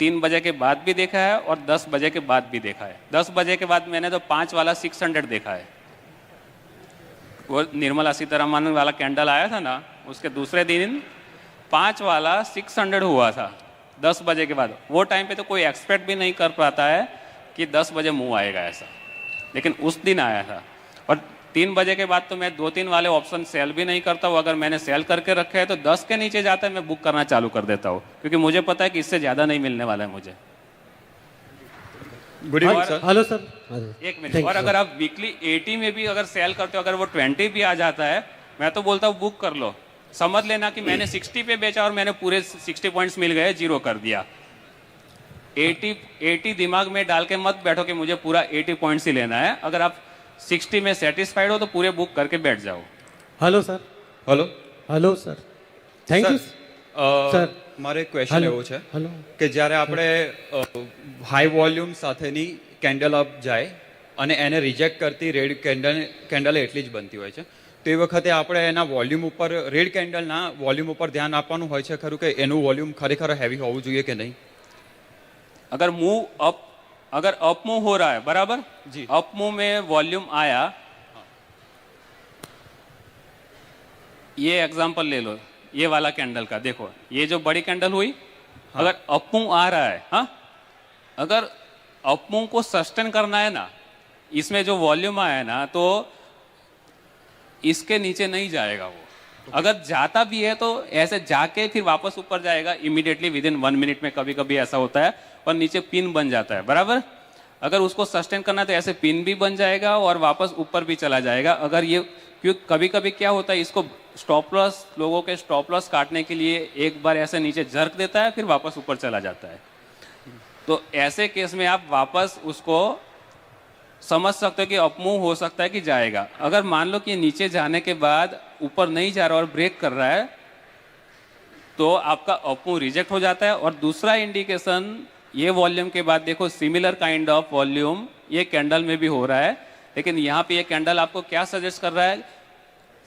3 बजे के बाद भी देखा है और 10 बजे के बाद भी देखा है. 10 बजे के बाद मैंने तो 5 वाला 600 देखा है. वो निर्मला सीतारमन वाला कैंडल आया था ना, उसके दूसरे दिन 5 वाला 600 हुआ था 10 बजे के बाद. वो टाइम पे तो कोई एक्सपेक्ट भी नहीं कर पाता है कि 10 बजे मूव आएगा ऐसा, लेकिन उस दिन आया था. और 3 बजे के बाद तो मैं 2-3 वाले ऑप्शन सेल भी नहीं करता हूँ. अगर मैंने सेल करके रखे हैं तो 10 के नीचे जाता है मैं बुक करना चालू कर देता हूँ, क्योंकि मुझे पता है कि इससे ज़्यादा नहीं मिलने वाला है मुझे.
Good evening sir.
Hello sir.
एक मिनट. और अगर आप वीकली 80 में भी अगर सेल करते हो, अगर वो 20 भी आ जाता है, मैं तो बोलता हूँ बुक कर लो. समझ लेना कि मैंने 60 पे बेचा और मैंने पूरे 60 पॉइंट्स मिल गए, जीरो कर दिया. 80 दिमाग में डाल के मत बैठो कि मुझे पूरा 80 पॉइंट्स ही लेना है. अगर आप 60 में सेटिस्फाइड हो तो पूरे बुक करके बैठ जाओ.
Hello sir.
Hello
hello sir. Thank you sir.
મારે ક્વેશ્ચન એવો છે
હેલો.
કે જ્યારે આપણે હાઈ વોલ્યુમ સાથેની કેન્ડલ અપ જાય અને એને રિજેક્ટ કરતી રેડ કેન્ડલ એટલી જ બનતી હોય છે, તો એ વખતે આપણે એના વોલ્યુમ ઉપર, રેડ કેન્ડલના વોલ્યુમ ઉપર ध्यान આપવાનું હોય છે ખરું, કે એનું વોલ્યુમ ખરેખર હેવી હોવું જોઈએ કે નહીં?
अगर अप मूव हो रहा है, बराबर
जी,
अप मूव में वॉल्यूम आया, ये एग्जांपल ले लो ये वाला कैंडल का. देखो ये जो बड़ी कैंडल हुई, अगर अप मूव आ रहा है, हाँ, अगर अप मूव को सस्टेन करना है ना, इसमें जो वॉल्यूम आया है ना, तो इसके नीचे नहीं जाएगा वो. अगर जाता भी है तो ऐसे जाके फिर वापस ऊपर जाएगा इमीडिएटली विदिन 1 मिनट में. कभी कभी ऐसा होता है और नीचे पिन बन जाता है, बराबर. अगर उसको सस्टेन करना है तो ऐसे पिन भी बन जाएगा और वापस ऊपर भी चला जाएगा. अगर ये, क्योंकि कभी कभी क्या होता है, इसको स्टॉप लॉस, लोगों के स्टॉप लॉस काटने के लिए एक बार ऐसे नीचे झर्क देता है, फिर वापस ऊपर चला जाता है. तो ऐसे केस में आप वापस उसको समझ सकते हो कि अप मूव हो सकता है कि जाएगा. अगर मान लो कि नीचे जाने के बाद ऊपर नहीं जा रहा और ब्रेक कर रहा है, तो आपका अप मूव रिजेक्ट हो जाता है. और दूसरा इंडिकेशन, ये वॉल्यूम के बाद देखो सिमिलर काइंड ऑफ वॉल्यूम ये कैंडल में भी हो रहा है, लेकिन यहाँ पे ये कैंडल आपको क्या सजेस्ट कर रहा है,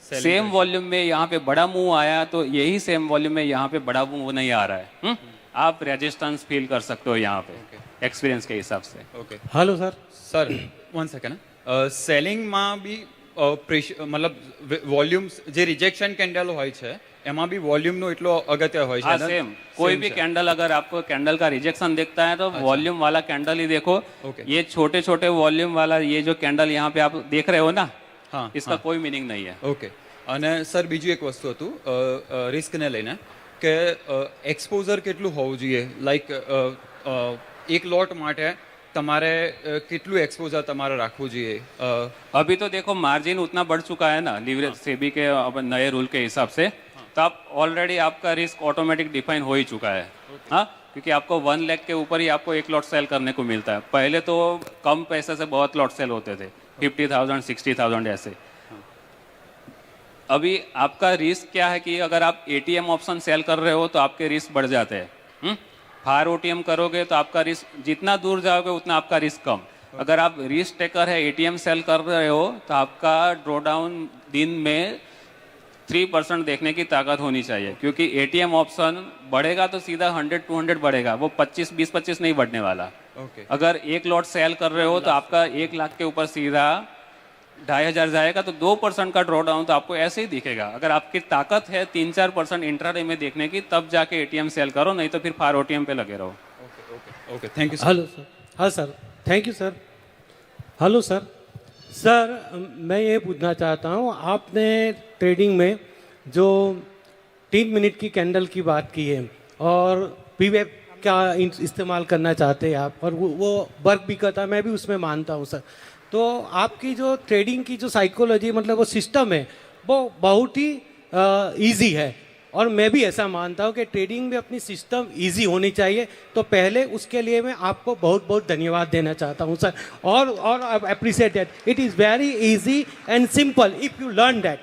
सेम वॉल्यूम में यहाँ पे बड़ा मूव आया, तो यही सेम वॉल्यूम में यहाँ पे बड़ा मूव नहीं आ रहा है. आप रेजिस्टेंस फील कर सकते हो यहाँ पे एक्सपीरियंस के हिसाब से.
Okay
hello sir.
Sir 1 second. સેલિંગમાં બી મતલબ વોલ્યુમ જે રિજેક્શન કેન્ડલ હોય છે એમાં બી વોલ્યુમનો એટલો અગત્ય હોય છે.
हाँ सेम. कोई भी कैंडल, अगर आपको कैंडल का रिजेक्शन देखता है तो वॉल्यूम वाला कैंडल ही देखो.
ओके.
ये छोटे छोटे वॉल्यूम वाला ये जो कैंडल यहाँ पे आप देख रहे हो ना,
हाँ,
इसका
हाँ।
कोई मीनिंग नहीं है.
ઓકે. અને સર બીજું એક વસ્તુ હતું રિસ્કને લઈને કે એક્સપોઝર કેટલું હોવું જોઈએ, લાઈક એક લોટ માટે તમારે કેટલું એક્સપોઝર તમારે રાખવું જોઈએ?
अभी तो देखो मार्जिन उतना बढ़ चुका है ना लीवरेज सेबी के अब नए रूल के हिसाब से, तो आप ऑलरेडी आपका रिस्क ऑटोमेटिक डिफाइन हो ही चुका है. हाँ, क्योंकि आपको 1 लाख के ऊपर ही आपको एक लॉट सेल करने को मिलता है. पहले तो कम पैसे से बहुत लॉट सेल होते थे, 50,000 60,000 ऐसे. अभी आपका रिस्क क्या है कि अगर आप एटीएम ऑप्शन सेल कर रहे हो तो आपके रिस्क बढ़ जाते हैं. फार ओटीएम करोगे तो आपका रिस्क जितना दूर जाओगे उतना आपका रिस्क कम. अगर आप रिस्क टेकर है, एटीएम सेल कर रहे हो, तो आपका ड्रॉ डाउन दिन में 3% देखने की ताकत होनी चाहिए, क्योंकि एटीएम ऑप्शन बढ़ेगा तो सीधा 100-200 बढ़ेगा, वो 20-25 नहीं बढ़ने वाला.
ઓકે.
अगर एक लॉट सेल कर रहे हो तो आपका 1 लाख के ऊपर सीधा 2,500 जाएगा, तो 2% का ड्रॉ डाउन तो आपको ऐसे ही दिखेगा. अगर आपकी ताकत है 3-4% इंट्राडे में देखने की, तब जाके एटीएम सेल करो, नहीं तो फिर फार ओटीएम पे लगे रहो.
Okay, thank you sir.
Hello sir. हाँ sir, thank you sir. Hello sir. Sir मैं ये पूछना चाहता हूँ, आपने ट्रेडिंग में जो 3 मिनट की कैंडल की बात की है और पीवेप का इस्तेमाल करना चाहते हैं आप, और वो वर्क भी करता है, मैं भी उसमें मानता हूँ सर. तो आपकी जो ट्रेडिंग की जो साइकोलॉजी, मतलब वो सिस्टम है, वो बहुत ही इजी है, और मैं भी ऐसा मानता हूँ कि ट्रेडिंग में अपनी सिस्टम इजी होनी चाहिए. तो पहले उसके लिए मैं आपको बहुत बहुत धन्यवाद देना चाहता हूँ सर, और appreciate that it is very easy and simple if you learn that.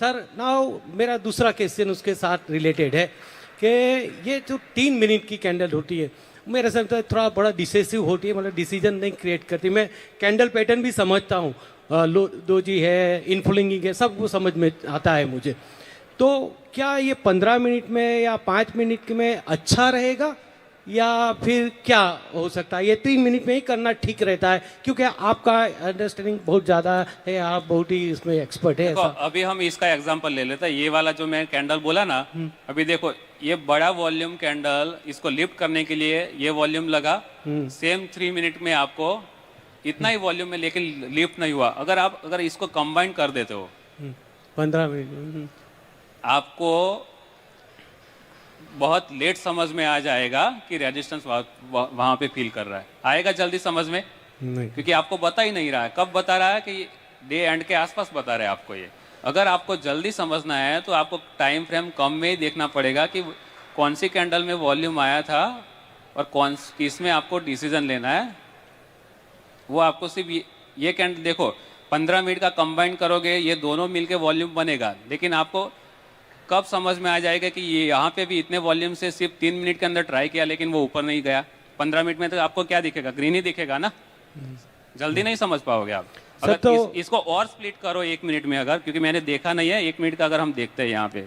Sir now मेरा दूसरा क्वेश्चन उसके साथ रिलेटेड है कि ये जो 3 मिनट की कैंडल होती है, मेरे साथ थोड़ा बड़ा डिसेसिव होती है, मतलब डिसीजन नहीं क्रिएट करती. मैं कैंडल पैटर्न भी समझता हूँ, डोजी है, इनफ्लिंगिंग है, सब वो समझ में आता है मुझे. तो क्या ये 15 मिनट में या 5 मिनट में अच्छा रहेगा, या फिर क्या हो सकता है ये 3 मिनट में ही करना ठीक रहता है, क्योंकि आपका अंडरस्टैंडिंग बहुत ज़्यादा है, आप बहुत ही इसमें एक्सपर्ट है.
देखो, अभी हम इसका एग्जांपल ले लेते हैं. ये वाला जो मैं कैंडल बोला ना, अभी देखो ये बड़ा वॉल्यूम कैंडल, इसको लिफ्ट करने के लिए ये वॉल्यूम लगा, सेम 3 मिनट में आपको इतना ही वॉल्यूम में, लेकिन लिफ्ट नहीं हुआ. अगर इसको कंबाइन कर देते हो
15 मिनट
आपको बहुत लेट समझ में आ जाएगा कि रेजिस्टेंस वहां पे फील कर रहा है. आएगा जल्दी समझ में
नहीं.
क्योंकि आपको बता ही नहीं रहा है. कब बता रहा है कि डे एंड के आसपास बता रहे हैं आपको ये. अगर आपको जल्दी समझना है तो आपको टाइम फ्रेम कम में ही देखना पड़ेगा कि कौन सी कैंडल में वॉल्यूम आया था और किस में आपको डिसीजन लेना है. वो आपको सिर्फ ये कैंडल देखो, 15 मिनट का कंबाइन करोगे, ये दोनों मिलके वॉल्यूम बनेगा, लेकिन आपको कब समझ में आ जाएगा कि ये यहाँ पे भी इतने वॉल्यूम से सिर्फ 3 मिनट के अंदर ट्राई किया लेकिन वो ऊपर नहीं गया. 15 मिनट में तो आपको क्या दिखेगा? ग्रीन ही दिखेगा ना. जल्दी नहीं समझ पाओगे आप. अगर
तो
इसको और स्प्लिट करो 1 मिनट में, अगर, क्योंकि मैंने देखा नहीं है 1 मिनट का, अगर हम देखते हैं यहाँ पे,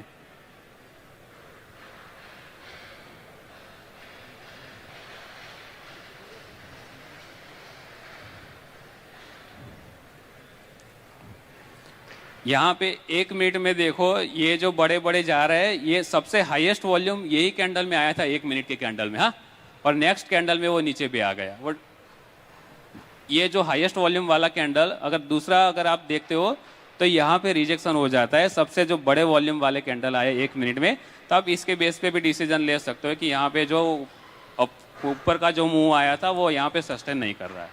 यहाँ पे 1 मिनट में देखो ये जो बड़े बड़े जा रहे हैं, ये सबसे हाईएस्ट वॉल्यूम यही कैंडल में आया था 1 मिनट के कैंडल में. हाँ, और नेक्स्ट कैंडल में वो नीचे पे आ गया. वो ये जो हाईएस्ट वॉल्यूम वाला कैंडल, अगर दूसरा अगर आप देखते हो तो यहाँ पे रिजेक्शन हो जाता है. सबसे जो बड़े वॉल्यूम वाले कैंडल आए 1 मिनट में, तो आप इसके बेस पे भी डिसीजन ले सकते हो कि यहाँ पे जो ऊपर का जो मूव आया था वो यहाँ पे सस्टेन नहीं कर रहा है.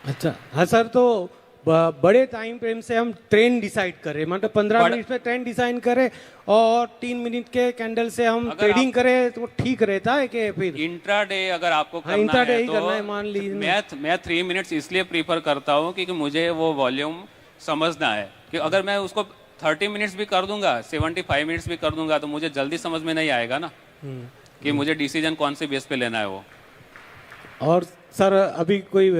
अच्छा. हाँ सर, तो बड़े टाइम फ्रेम से हम ट्रेंड डिसाइड करें, मतलब 15 मिनट में ट्रेंड डिसाइड करें और 3 मिनट के कैंडल से हम ट्रेडिंग करें, तो ठीक रहता है कि फिर
इंट्राडे अगर आपको करना
इंट्राडे
है
ही
तो
करना है, मान लीजिए.
मैं 3 मिनट्स इसलिए प्रीफर करता हूँ क्योंकि मुझे वो वॉल्यूम समझना है. कि अगर मैं उसको 30 मिनट्स भी कर दूंगा, 75 मिनट्स भी कर दूंगा, तो मुझे जल्दी समझ में नहीं आएगा ना कि मुझे डिसीजन कौन से बेस पे लेना है वो.
और सर अभी कोई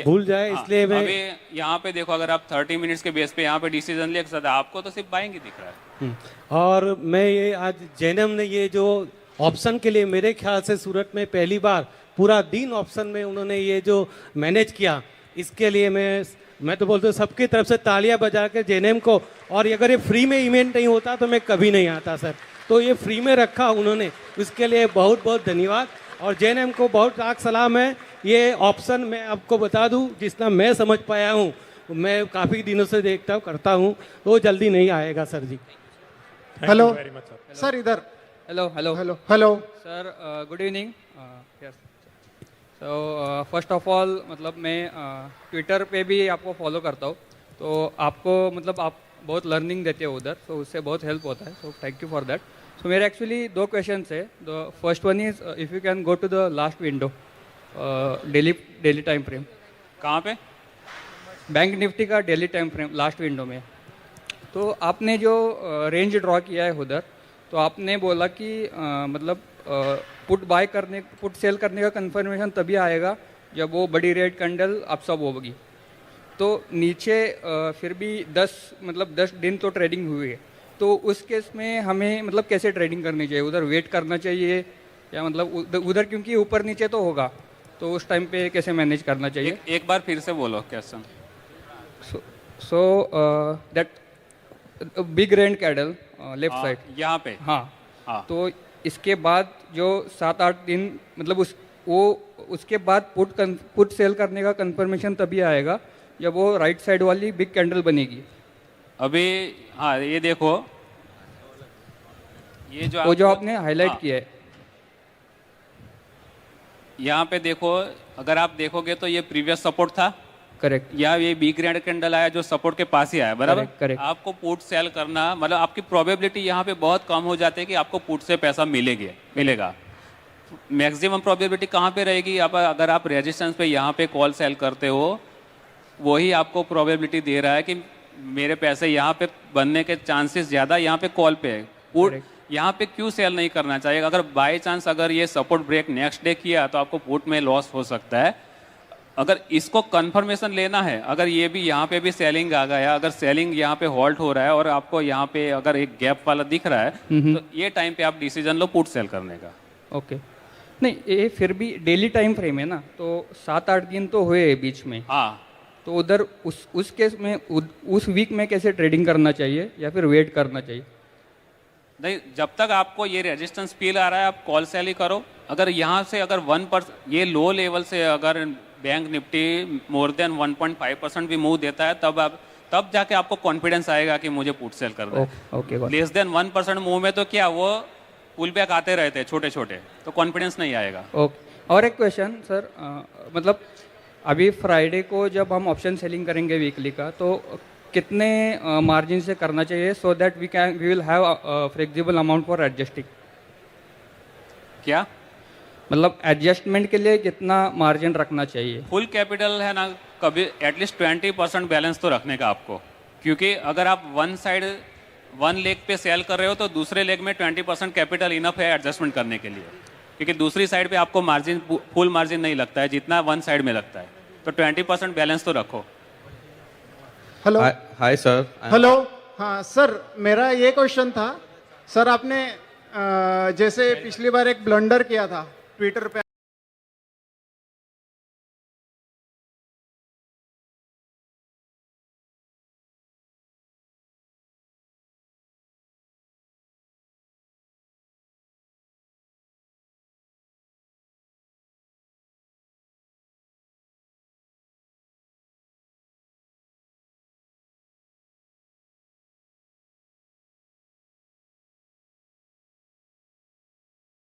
भूल जाए इसलिए मैं
अभी यहाँ पे देखो, अगर आप 30 मिनट्स के बेस पे यहाँ पे डिसीजन ले सकते, आपको तो सिर्फ बाइंग ही दिख रहा है.
और मैं ये आज जैनम ने ये जो ऑप्शन के लिए, मेरे ख्याल से सूरत में पहली बार पूरा दिन ऑप्शन में उन्होंने ये जो मैनेज किया, इसके लिए मैं तो बोलता हूँ सबकी तरफ से तालियां बजा के जेएनएम को. और अगर ये फ्री में इवेंट नहीं होता तो मैं कभी नहीं आता सर. तो ये फ्री में रखा उन्होंने, उसके लिए बहुत बहुत धन्यवाद. और जेएनएम को बहुत लाख सलाम है. ये ऑप्शन मैं आपको बता दूं, जितना मैं समझ पाया हूँ मैं काफ़ी दिनों से देखता हूँ, करता हूँ, वो जल्दी नहीं आएगा सर जी।
हेलो सर, इधर
hello hello
hello hello
sir, good evening. Yes, so first of all मतलब मैं ट्विटर पे भी आपको फॉलो करता हूँ, तो आपको मतलब आप बहुत लर्निंग देते हो उधर, तो उससे बहुत हेल्प होता है, so thank you for that. So मेरे एक्चुअली 2 क्वेश्चन है। The first one is if you can go to the last window, daily time frame,
कहाँ पे?
बैंक निफ्टी का daily time frame last window में। तो आपने जो रेंज ड्रॉ किया है उधर, तो आपने बोला कि मतलब पुट सेल करने का कंफर्मेशन तभी आएगा जब वो बड़ी रेड कैंडल अपसब होगी। तो नीचे फिर भी 10 दिन तो ट्रेडिंग हुई है, तो उस केस में हमें मतलब कैसे ट्रेडिंग करनी चाहिए? उधर वेट करना चाहिए या मतलब उधर क्योंकि ऊपर नीचे तो होगा, तो उस टाइम पे कैसे मैनेज करना चाहिए?
एक बार फिर से बोलो question.
So that big red candle left side
यहाँ पे।
हाँ,
हाँ।
तो इसके बाद जो 7-8 दिन मतलब उसके बाद पुट सेल करने का कंफर्मेशन तभी आएगा जब वो राइट साइड वाली बिग कैंडल बनेगी।
अभी हाँ, ये देखो, ये जो
वो जो आपने हाईलाइट
हाँ,
किया है,
यहाँ पे देखो, अगर आप देखोगे तो ये प्रीवियस सपोर्ट था,
करेक्ट,
या ये बिग रेड कैंडल आया जो सपोर्ट के पास ही आया, बराबर।
Correct.
आपको पुट सेल करना मतलब आपकी प्रोबेबिलिटी यहाँ पे बहुत कम हो जाती है कि आपको पुट से पैसा मिलेगा। मैक्सिमम प्रोबेबिलिटी कहाँ पे रहेगी? अगर आप रेजिस्टेंस पे यहाँ पे कॉल सेल करते हो, वही आपको प्रोबेबिलिटी दे रहा है कि मेरे पैसे यहाँ पे बनने के चांसेस ज़्यादा यहाँ पे कॉल पे है। पुट यहाँ पे क्यों सेल नहीं करना चाहिए? अगर बाय चांस अगर ये सपोर्ट ब्रेक नेक्स्ट डे किया तो आपको पुट में लॉस हो सकता है। अगर इसको कंफर्मेशन लेना है, अगर ये भी यहाँ पे भी सेलिंग आ गया, अगर सेलिंग यहाँ पे हॉल्ट हो रहा है और आपको यहाँ पे अगर एक गैप वाला दिख रहा है, तो ये टाइम पे आप डिसीजन लो पुट सेल करने का।
ओके। नहीं, ये फिर भी डेली टाइम फ्रेम है ना, तो 7-8 दिन तो हुए बीच में।
हाँ,
तो उधर उस केस में उस वीक में कैसे ट्रेडिंग करना चाहिए या फिर वेट करना चाहिए?
नहीं, जब तक आपको ये रेजिस्टेंस फील आ रहा है आप कॉल सेल ही करो। अगर यहाँ से अगर 1% ये लो लेवल से अगर बैंक निफ्टी मोर देन 1.5% भी मूव देता है, तब जाके आपको कॉन्फिडेंस आएगा कि मुझे पुट सेल करना है।
ओके,
लेस देन 1% मूव में तो क्या वो पुल बैक आते रहते हैं छोटे छोटे, तो कॉन्फिडेंस नहीं आएगा।
ओके। और एक क्वेश्चन सर, मतलब अभी फ्राइडे को जब हम ऑप्शन सेलिंग करेंगे वीकली का, तो कितने मार्जिन से करना चाहिए so that we will have flexible amount for adjusting?
क्या
मतलब एडजस्टमेंट के लिए कितना मार्जिन रखना चाहिए?
फुल कैपिटल है ना, कभी एटलीस्ट 20% बैलेंस तो रखने का आपको, क्योंकि अगर आप वन लेग पे सेल कर रहे हो तो दूसरे लेग में 20% कैपिटल इनफ है एडजस्टमेंट करने के लिए, क्योंकि दूसरी साइड पे आपको मार्जिन फुल मार्जिन नहीं लगता है जितना वन साइड में लगता है, तो 20% बैलेंस तो रखो।
Hello
hi sir.
हेलो। हाँ सर, मेरा ये क्वेश्चन था सर, आपने जैसे पिछली बार एक ब्लंडर किया था ट्विटर पे